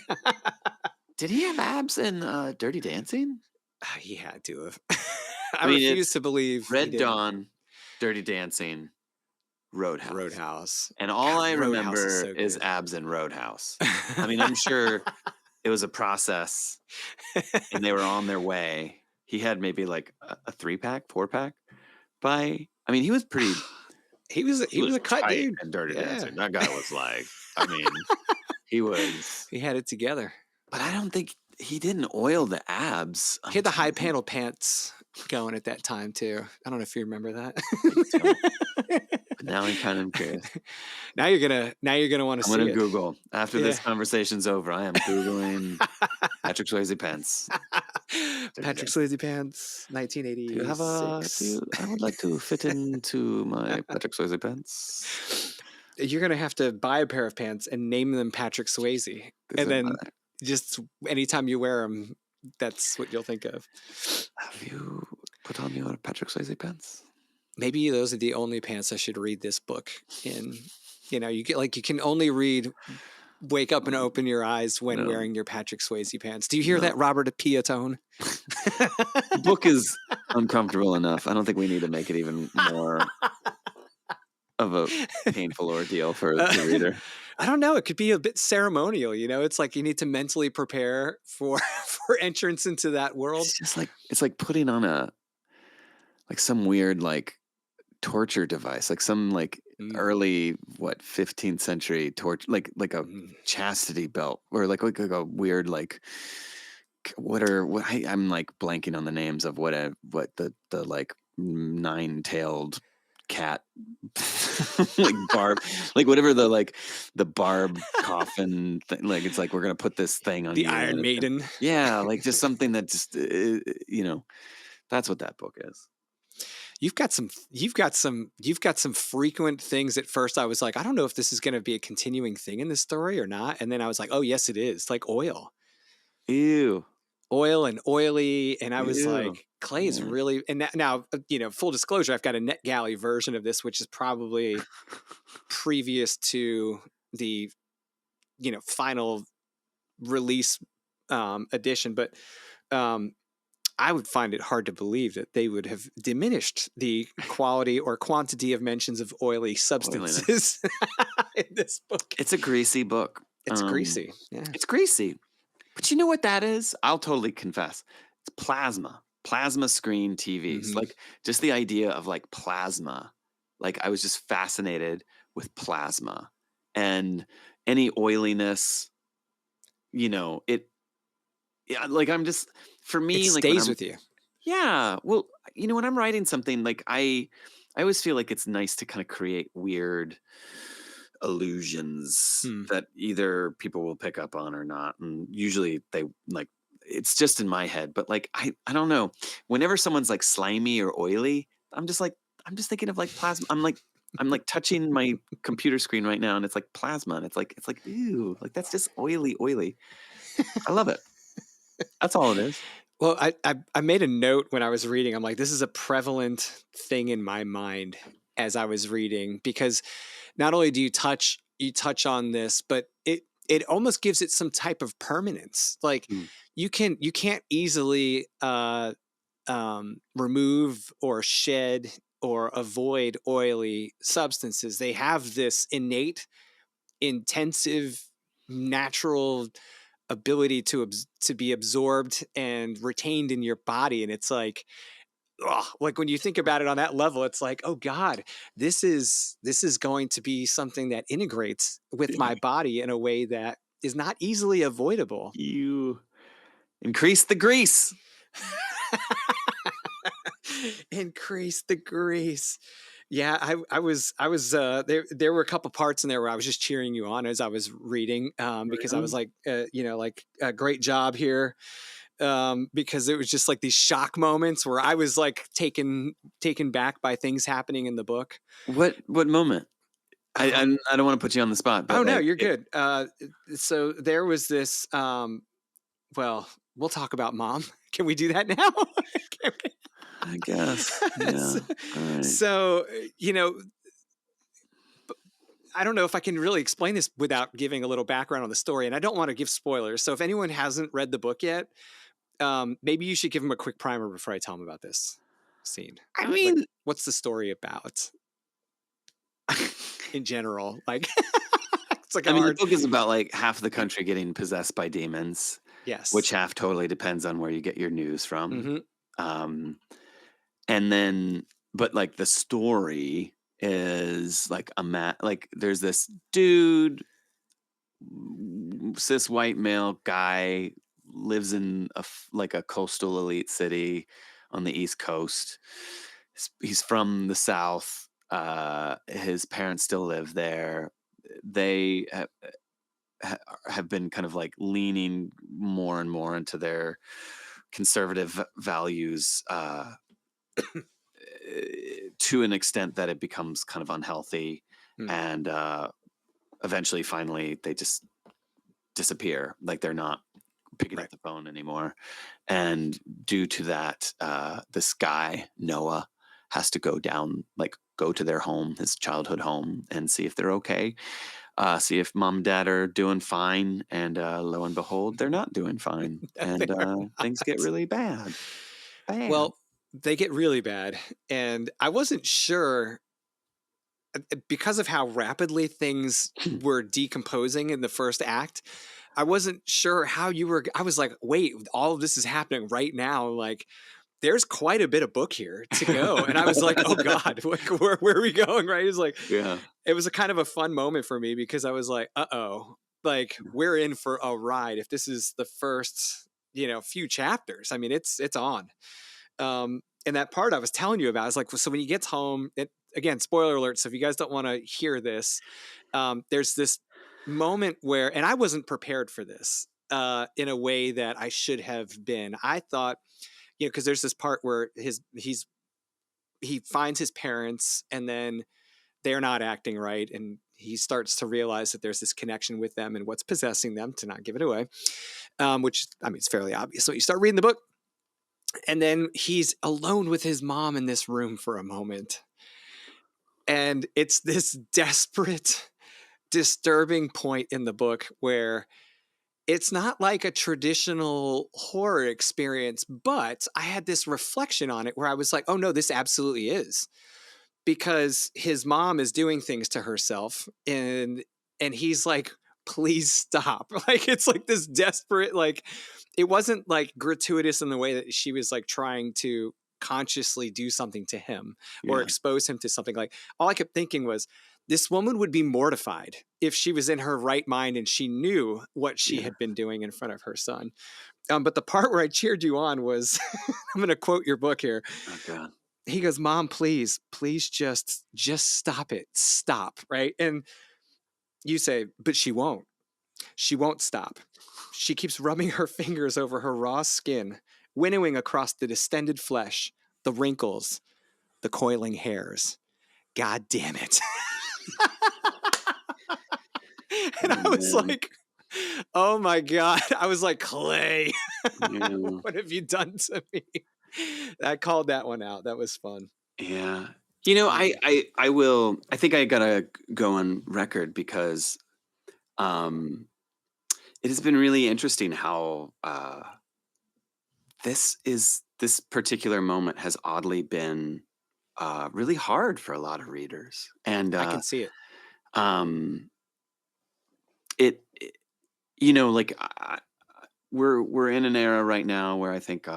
Did he have abs in Dirty Dancing? He had to have. I I mean, refuse it's to believe he Red didn't. Dawn, Dirty Dancing, Roadhouse. Roadhouse. And all God, I Roadhouse is remember so is good. abs in Roadhouse. I mean, I'm sure it was a process and they were on their way. He had maybe like a 3-pack, 4-pack by, I mean, he was pretty, He he was was a cut tight dude. in Dirty Yeah. Dancing. That guy was like, I mean, he was, He had it together. but I don't think he didn't oil the abs He had the high until panel pants going at that time too. I don't know if you remember I don't. that. But now I'm kind of curious. Now you're gonna want to I'm gonna see it. Google after Yeah. this conversation's over. I am Googling Patrick Swayze pants. Dirty Patrick Dancing. Swayze pants, Do you have a? Do 1986. you? I would like to fit into my Patrick Swayze pants. You're gonna have to buy a pair of pants and name them Patrick Swayze, These and are my. then just anytime you wear them, that's what you'll think of. Have you put on your Patrick Swayze pants? Maybe those are the only pants I should read this book in. You can only read wake up and open your eyes when No, wearing your Patrick Swayze pants. Do you hear no. that Robert Piatone? The book is uncomfortable enough. I don't think we need to make it even more of a painful ordeal for the reader. I don't know. It could be a bit ceremonial, you know. It's like you need to mentally prepare for for entrance into that world. It's just like it's like putting on a like some weird like torture device, like some like Mm, early 15th century torture, like a mm. chastity belt, or like a weird like I'm like blanking on the names of what the like nine-tailed cat like barb, like whatever the barb coffin thing, like it's like we're gonna put this thing on The you Iron and it's Maiden. yeah, like just something that just that's what that book is. You've got some frequent things. At first I was like, I don't know if this is going to be a continuing thing in this story or not. And then I was like, oh yes, it is. Like oil. Ew. Oil and oily. And I was Ew. like, Clay is Yeah. really, and now, full disclosure, I've got a NetGalley version of this, which is probably previous to the, final release edition. But um, I would find it hard to believe that they would have diminished the quality or quantity of mentions of oily Oiliness. substances in this book. It's a greasy book. It's greasy. Yeah. It's greasy. But you know what that is? I'll totally confess. It's plasma screen TVs. Hmm. Like just the idea of like plasma. Like I was just fascinated with plasma and any oiliness, it yeah, like I'm just for It me like when stays I'm with you. yeah, well, when I'm writing something like I always feel like it's nice to kind of create weird illusions Hmm. that either people will pick up on or not, and usually they like it's just in my head, but like I don't know, whenever someone's like slimy or oily, I'm just thinking of like plasma. I'm like touching my computer screen right now and it's like plasma and it's like ew, like that's just oily. I love it. That's all it is. Well, I made a note when I was reading. I'm like, this is a prevalent thing in my mind as I was reading, because not only do you touch on this, but it almost gives it some type of permanence. Like Mm. you can't easily remove or shed or avoid oily substances. They have this innate, intensive, natural ability to be absorbed and retained in your body. And it's like when you think about it on that level, it's like, oh God, this is going to be something that integrates with Yeah. my body in a way that is not easily avoidable. You increase the grease. Increase the grease. Yeah, I was there were a couple parts in there where I was just cheering you on as I was reading, because I was Really? like, great job here, because it was just like these shock moments where I was like taken back by things happening in the book. What moment? Um, I don't want to put you on the spot, oh but no, like you're good. So there was this. Well, we'll talk about mom. Can we do that now? Can I guess. we? Yeah. All right. So, I don't know if I can really explain this without giving a little background on the story, and I don't want to give spoilers. So if anyone hasn't read the book yet, maybe you should give them a quick primer before I tell them about this scene. I Like, mean, what's the story about in general? Like, it's like a the hard. book is about like half the country getting possessed by demons, which Yes. half totally depends on where you get your news from. Hmm. Um, and then, but like the story is like like there's this dude, cis white male guy, lives in like a coastal elite city on the East Coast. He's from the South. His parents still live there. They have been kind of like leaning more and more into their conservative values, to an extent that it becomes kind of unhealthy, Mm. and eventually, finally, they just disappear. Like they're not picking up Right. the phone anymore, and due to that, this guy Noah has to go go to their home, his childhood home, and see if they're okay. See if mom and dad are doing fine, and lo and behold, they're not doing fine, They and are things get not. really bad. Bad. Well, they get really bad, and I wasn't sure because of how rapidly things were decomposing in the first act. I wasn't sure how you were. I was like, wait, all of this is happening right now. Like, there's quite a bit of book here to go. And I was like, oh God, like, where are we going? Right. It was like, Yeah. it was a kind of a fun moment for me because I was like, uh-oh, like we're in for a ride. If this is the first, few chapters, I mean, it's on. And that part I was telling you about is like, so when he gets home, again, spoiler alert. So if you guys don't want to hear this, there's this moment where, and I wasn't prepared for this in a way that I should have been. I thought, because there's this part where he finds his parents and then they're not acting right, and he starts to realize that there's this connection with them and what's possessing them, to not give it away, which, I mean, it's fairly obvious. So you start reading the book, and then he's alone with his mom in this room for a moment, and it's this desperate, disturbing point in the book where it's not like a traditional horror experience, but I had this reflection on it where I was like, oh no, this absolutely is, because his mom is doing things to herself, and he's like, please stop. Like, it's like this desperate, like, it wasn't like gratuitous in the way that she was like trying to consciously do something to him or Yeah. expose him to something. Like, all I kept thinking was, this woman would be mortified if she was in her right mind and she knew what she Yeah. had been doing in front of her son. But the part where I cheered you on was I'm going to quote your book here. Oh God. He goes, mom, please just stop it. Stop. Right. And you say, but she won't stop. She keeps rubbing her fingers over her raw skin, winnowing across the distended flesh, the wrinkles, the coiling hairs. God damn it. And Oh I was man. like, oh my God. I was like, Clay, Yeah. what have you done to me? I called that one out. That was fun. Yeah. You know, I Um, I I will. I think I gotta go on record because um, it has been really interesting how this particular moment has oddly been really hard for a lot of readers, and I can see it. um, it you know, like we're in an era right now where I think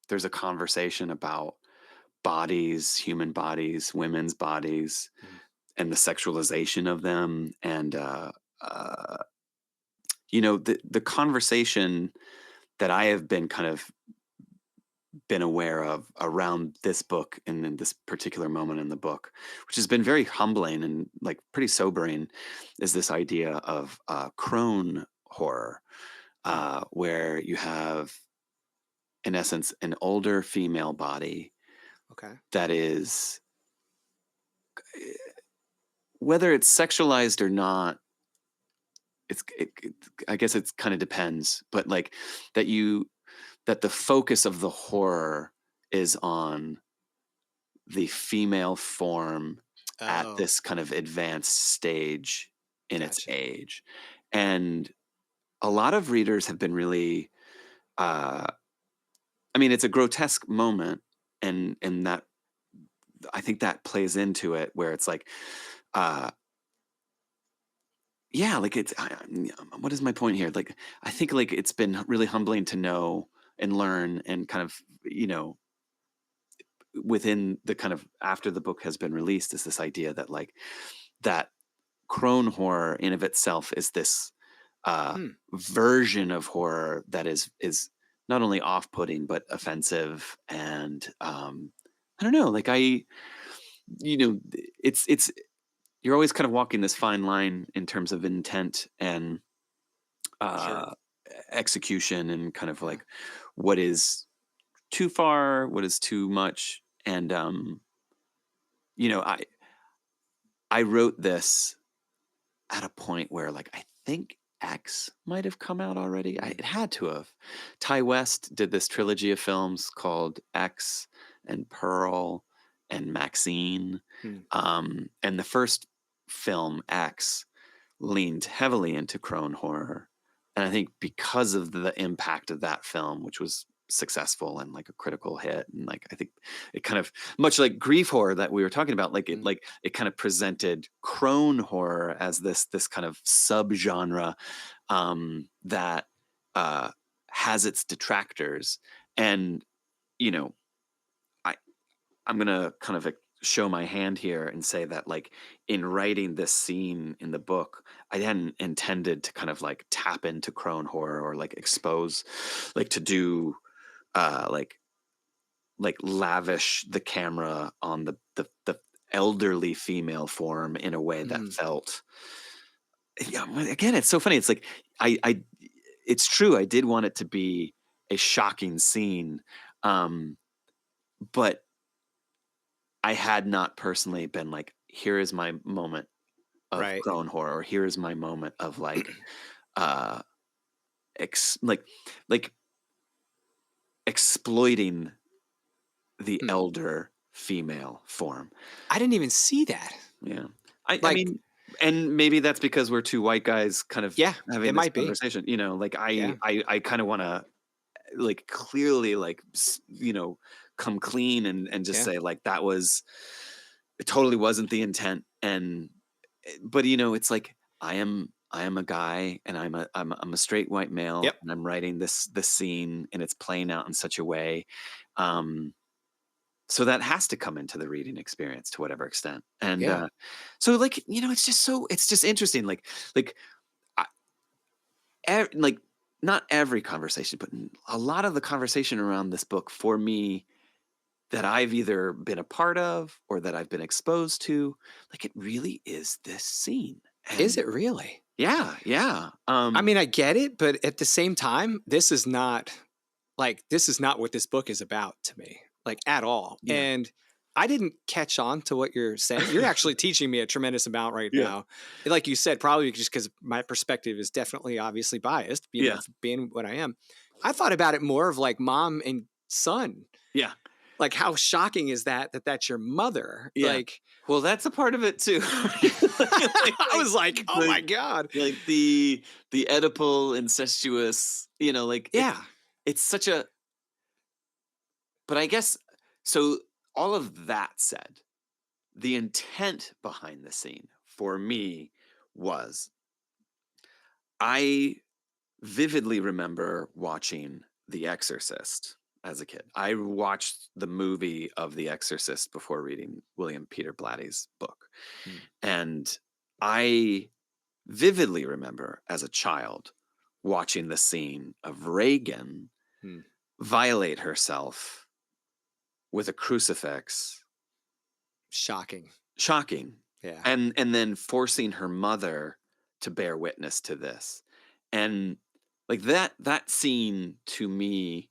there's a conversation about bodies, human bodies, women's bodies, Mm. and the sexualization of them, and uh, the conversation that I have been kind of been aware of around this book and in this particular moment in the book, which has been very humbling and like pretty sobering, is this idea of crone horror, Mm. where you have, in essence, an older female body Okay. that is, whether it's sexualized or not, I guess it kind of depends, but like that you that the focus of the horror is on the female form at Oh, this kind of advanced stage in its gotcha. age. And a lot of readers have been really uh I mean, it's a grotesque moment, and that I think that plays into it where it's like uh yeah, like what is my point here? Like I think like it's been really humbling to know and learn and kind of, within the kind of after the book has been released, is this idea that like that crone horror in of itself is this Hmm. version of horror that is not only off-putting but offensive, and I don't know, like it's you're always kind of walking this fine line in terms of intent and Sure. uh execution, and kind of Yeah. like what is too far, what is too much. And you know i I wrote this at a point where, like, I think X might have come out already. Mm. It had to have. Ty West did this trilogy of films called X and Pearl, and Maxine. Hmm. And the first film, X, leaned heavily into crone horror. And I think because of the impact of that film, which was successful and like a critical hit, and like I think it kind of, much like grief horror that we were talking about, Hmm. like it kind of presented crone horror as this kind of subgenre that uh, has its detractors. And you know, I I'm gonna kind of show my hand here and say that like in writing this scene in the book, I hadn't intended to kind of like tap into crone horror or like expose, like to do uh like lavish the camera on the elderly female form in a way that Hmm. felt, yeah, again, it's so funny. It's like I it's true. I did want it to be a shocking scene, um, but I had not personally been like, here is my moment of Right. crone horror, or here is my moment of like, uh, ex- like, like exploiting the Hmm. elder female form. I didn't even see that. Yeah, I Like, mean, and maybe that's because we're two white guys kind of yeah, having it this might be. conversation. You know, like Yeah. I kind of want to like clearly like come clean and just Yeah. say like that was, it totally wasn't the intent. And but you know, it's like I am a guy, and I'm a straight white male, Yep. and I'm writing this scene, and it's playing out in such a way, um so that has to come into the reading experience to whatever extent. And Yeah. so like, you know, it's just interesting, like I, like not every conversation, but a lot of the conversation around this book for me that I've either been a part of or that I've been exposed to, like it really is this scene. Is And it really? yeah, yeah. I mean, I get it, but at the same time, this is not what this book is about to me, like at all. Yeah. And I didn't catch on to what you're saying. You're actually teaching me a tremendous amount right Yeah. now. And like you said, probably just because my perspective is definitely obviously biased, Yeah. being what I am. I thought about it more of like mom and son. Yeah. Like, how shocking is that that's your mother? Yeah. Like, Well, that's a part of it too. I was like, oh Like my God. like the Oedipal incestuous, you know, like Yeah. it's such a, but I guess, so all of that said, the intent behind the scene for me was, I vividly remember watching The Exorcist as a kid. I watched the movie of The Exorcist before reading William Peter Blatty's book. Hmm. And I vividly remember as a child watching the scene of Reagan Hmm. violate herself with a crucifix. Shocking. Shocking. Yeah. And then forcing her mother to bear witness to this. And like that scene to me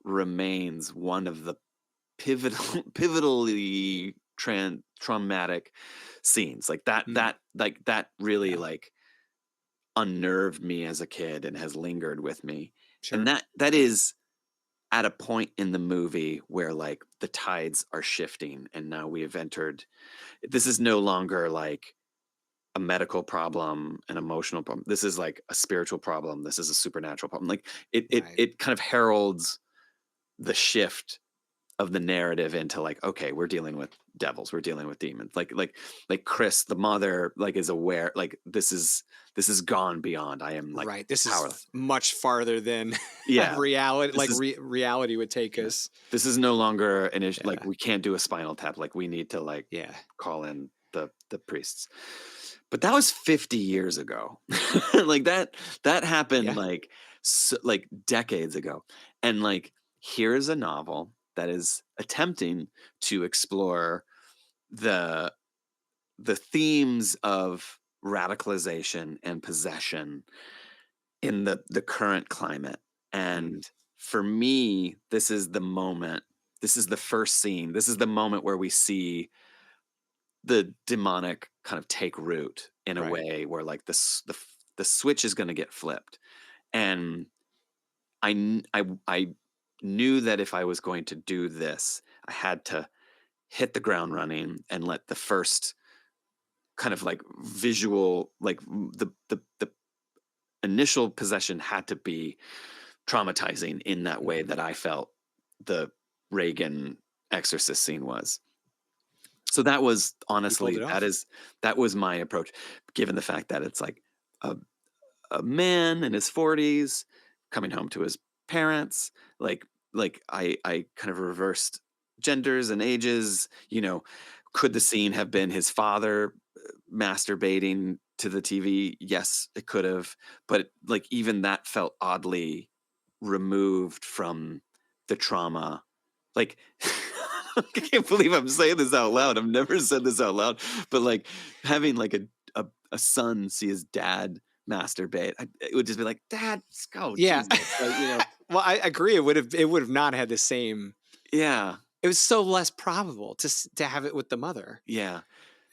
remains one of the pivotally traumatic scenes. Like Hmm. that really Yeah. like unnerved me as a kid and has lingered with me. And Sure. that is at a point in the movie where like the tides are shifting, and now we have entered, this is no longer like a medical problem, an emotional problem. This is like a spiritual problem. This is a supernatural problem. Like Right. it kind of heralds the shift of the narrative into like, okay, we're dealing with devils, we're dealing with demons. Like Chris, the mother, like is aware, like this is gone beyond. I am like Right. This powerless. is much farther than Yeah. reality, This like is reality would take yeah. us. This is no longer an issue. Like Yeah. we can't do a spinal tap. Like we need to like Yeah. call in the priests. But that was 50 years ago. Like that happened Yeah. like like decades ago. And like here's a novel that is attempting to explore the the themes of radicalization and possession in the current climate. Mm. And for me, this is the moment, this is the first scene, this is the moment where we see the demonic kind of take root in a Right. way where like the switch is going to get flipped. And I knew that if I was going to do this, I had to hit the ground running and let the first kind of like visual, like the initial possession had to be traumatizing in that way Mhm. that I felt the Reagan exorcist scene was. So that was You pulled honestly it off. that was my approach, given the fact that it's like a a man in his 40s coming home to his parents, like I kind of reversed genders and ages, could the scene have been his father masturbating to the TV? Yes, it could have, but like even that felt oddly removed from the trauma. Like I can't believe I'm saying this out loud. I've never said this out loud, but like having like a son see his dad masturbate, it would just be like, "Dad, let's go, Yeah. Jesus." Like, Well, I agree. It would have not had the same. yeah, It was so less probable to have it with the mother. yeah,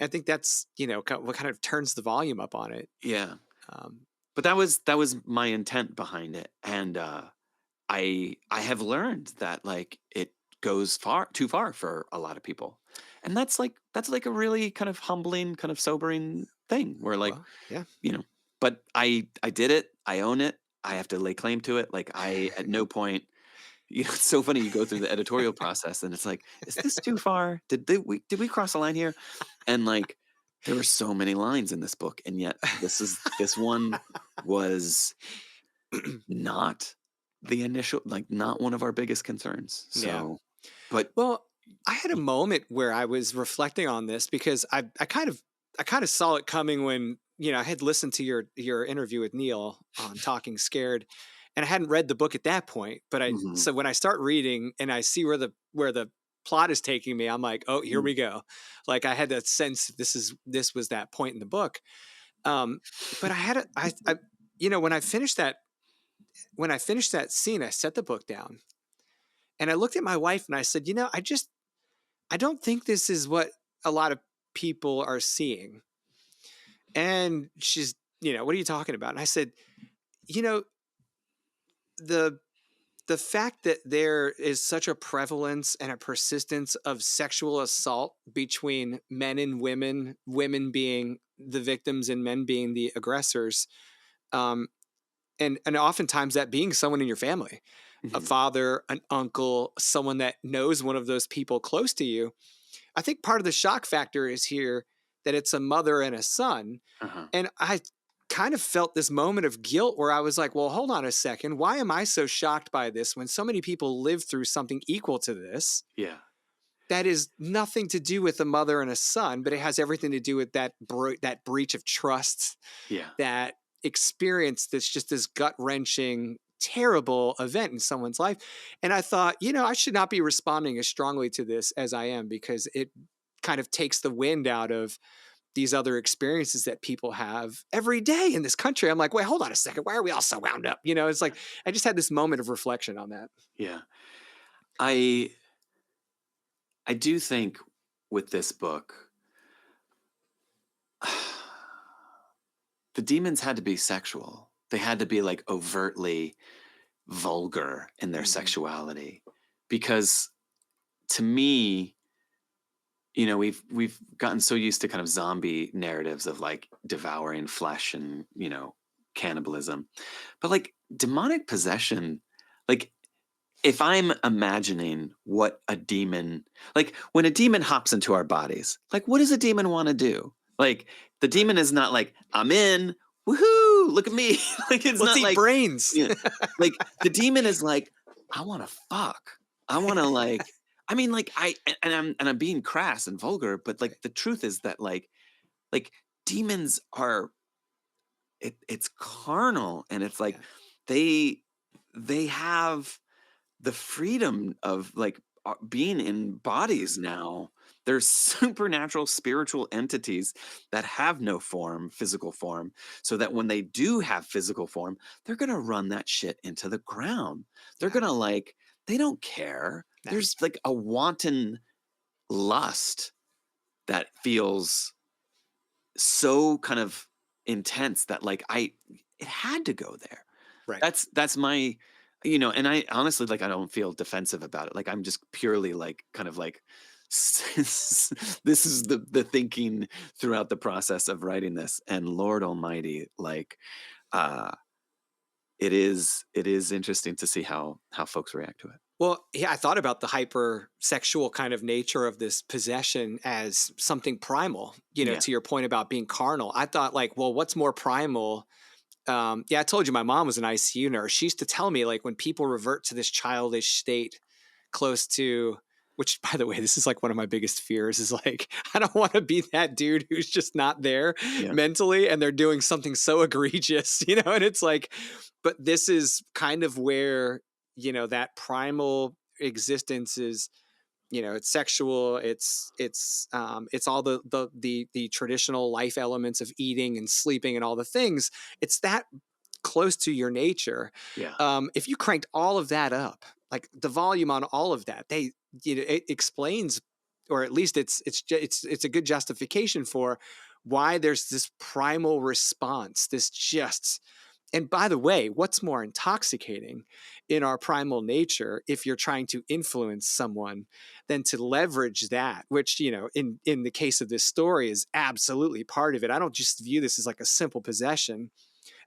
I think that's what kind of turns the volume up on it. yeah. Um, But that was my intent behind it, and I have learned that like it goes far too far for a lot of people, and that's like a really kind of humbling, kind of sobering thing. Where like well, yeah. you know, but I did it. I own it. I have to lay claim to it. Like I at no point. It's so funny. You go through the editorial process, and it's like, is this too far? Did we cross a line here? And like, there were so many lines in this book, and yet this one was not the initial, like, not one of our biggest concerns. Yeah. So, but Well, I had a moment where I was reflecting on this because I kind of saw it coming when I had listened to your interview with Neil on Talking Scared, and I hadn't read the book at that point. But I mhm, so when I start reading and I see where the plot is taking me, I'm like, oh, here mm, we go. Like I had that sense this was that point in the book. Um, but I had a I when I finished that scene, I set the book down and I looked at my wife and I said, I don't think this is what a lot of people are seeing. And what are you talking about? And I said, you know, the the fact that there is such a prevalence and a persistence of sexual assault between men and women, women being the victims and men being the aggressors, um, and oftentimes that being someone in your family, a mhm, father, an uncle, someone that knows one of those people close to you. I think part of the shock factor is here that it's a mother and a son. uh-huh, And I kind of felt this moment of guilt where I was like, well, hold on a second. Why am I so shocked by this when so many people live through something equal to this? yeah, That is nothing to do with a mother and a son, but it has everything to do with that breach of trust, yeah, that experience that's just this gut wrenching, terrible event in someone's life. And I thought, I should not be responding as strongly to this as I am because it kind of takes the wind out of these other experiences that people have every day in this country. I'm like, wait, hold on a second. Why are we all so wound up? It's like I just had this moment of reflection on that. yeah. I I do think with this book, the demons had to be sexual. They had to be like overtly vulgar in their Hmm. sexuality, because to me, we've gotten so used to kind of zombie narratives of like devouring flesh and, cannibalism. But like demonic possession, like if I'm imagining what a demon, like when a demon hops into our bodies, like what does a demon want to do? Like the Right. demon is not like, I'm in, woohoo, look at me. Like it's Let's not eat like, brains. you know, like the demon is like, I want to fuck. I want to like, I mean, like and I'm being crass and vulgar, but like Right. the truth is that like demons are, it's carnal, and it's like Yeah. they they have the freedom of like being in bodies now. There's supernatural spiritual entities that have no form, physical form, so that when they do have physical form, they're going to run that shit into the ground. They're Yeah. going to like, they don't care. Yeah. There's like a wanton lust that feels so kind of intense that like it had to go there. Right. That's my, and I honestly, like, I don't feel defensive about it. Like I'm just purely like kind of like this is the thinking throughout the process of writing this, and Lord Almighty, like, uh, it is interesting to see how folks react to it. Well, yeah, I thought about the hypersexual kind of nature of this possession as something primal, Yeah, to your point about being carnal. I thought, like, well, what's more primal? Yeah, I told you my mom was an ICU nurse. She used to tell me, like, when people revert to this childish state close to, which, by the way, this is like one of my biggest fears is like, I don't want to be that dude who's just not there yeah, mentally and they're doing something so egregious, and it's like, but this is kind of where, that primal existence is, it's sexual, it's all the traditional life elements of eating and sleeping and all the things. It's that close to your nature. yeah, If you cranked all of that up, like the volume on all of that, it explains, or at least it's a good justification for why there's this primal response, this just. And by the way, what's more intoxicating in our primal nature if you're trying to influence someone than to leverage that, which, in the case of this story is absolutely part of it. I don't just view this as like a simple possession.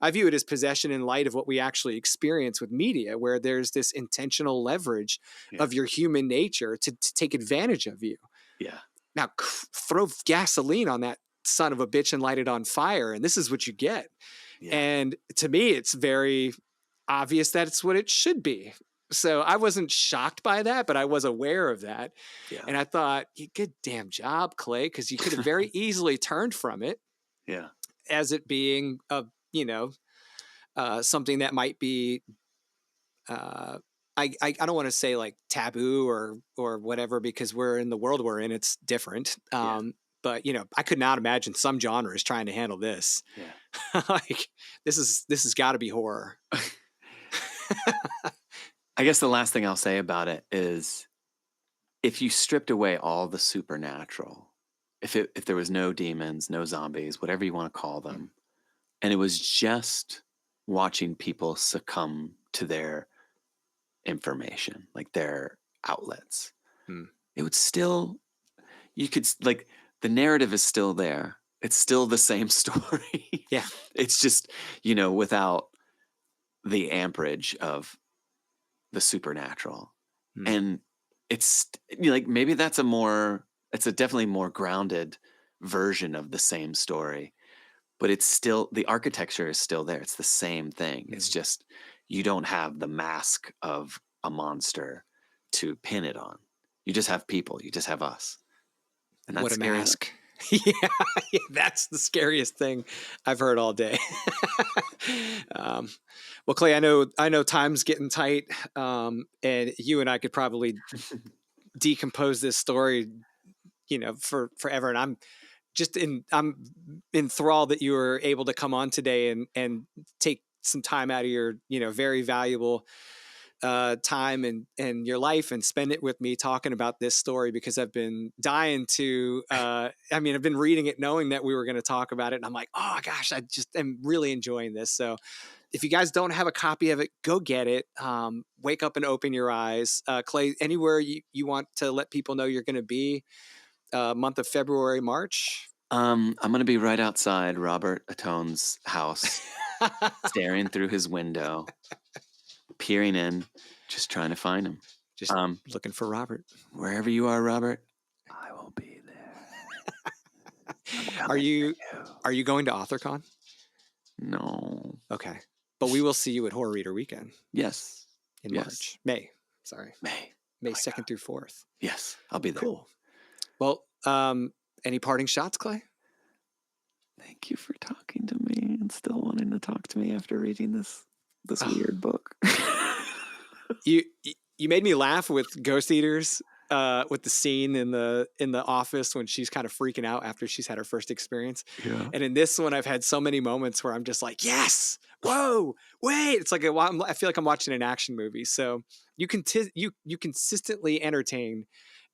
I view it as possession in light of what we actually experience with media, where there's this intentional leverage yeah, of your human nature to take advantage of you. yeah, Now, throw gasoline on that son of a bitch and light it on fire, and this is what you get. yeah, And to me, it's very obvious that it's what it should be. So I wasn't shocked by that, but I was aware of that. yeah, And I thought, good damn job, Clay, because you could have very easily turned from it yeah, as it being you know, something that might be, uh, I don't want to say like taboo or whatever, because we're in the world we're in, it's different. yeah, But I could not imagine some genres trying to handle this. yeah. Like this has got to be horror. I guess the last thing I'll say about it is if you stripped away all the supernatural, if there was no demons, no zombies, whatever you want to call Mm, them, and it was just watching people succumb to their information, like their outlets, mm. it would still, you could like, the narrative is still there. It's still the same story. Yeah. It's just, without the amperage of the supernatural. Mm. And it's like maybe it's a definitely more grounded version of the same story, but it's still, the architecture is still there. It's the same thing. It's Mm. just you don't have the mask of a monster to pin it on. You just have people. You just have us, and What that's a scary enough. mask. Yeah, yeah, that's the scariest thing I've heard all day. um, well, Clay, I know time's getting tight, and you and I could probably decompose this story, for forever. And I'm enthralled that you were able to come on today and take some time out of your, very valuable time and your life and spend it with me talking about this story, because I've been dying to. I've been reading it knowing that we were going to talk about it, and I'm like, oh gosh, I just am really enjoying this. So if you guys don't have a copy of it, go get it. Wake up and open your eyes. Clay, anywhere you want to let people know you're going to be, month of February, March? I'm gonna be right outside Robert Atone's house, staring through his window, peering in, just trying to find him. Just Um, looking for Robert. Wherever you are, Robert, I will be there. I'm Are coming you for you. are you going to AuthorCon? No. Okay. But we will see you at Horror Reader Weekend Yes. in Yes. March. May. Sorry. May. Oh May my 2nd God. through 4th. Yes, I'll be there. Cool. Well, any parting shots, Clay? Thank you for talking to me and still wanting to talk to me after reading this Oh, weird book. you you made me laugh with Ghost Eaters, with the scene in the office when she's kind of freaking out after she's had her first experience. Yeah. And in this one, I've had so many moments where I'm just like, yes, whoa, wait. It's like I feel like I'm watching an action movie. So you consistently entertain,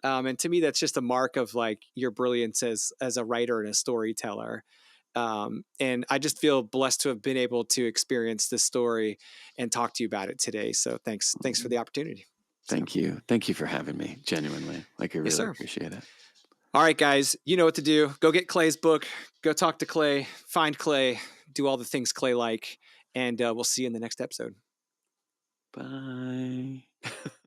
and to me, that's just a mark of like your brilliance as a writer and a storyteller. And I just feel blessed to have been able to experience this story and talk to you about it today. So thanks for the opportunity. So, Thank you for having me. Genuinely. Like, I yes, really sir. appreciate it. All right, guys, you know what to do. Go get Clay's book. Go talk to Clay. Find Clay. Do all the things Clay like. And we'll see you in the next episode. Bye.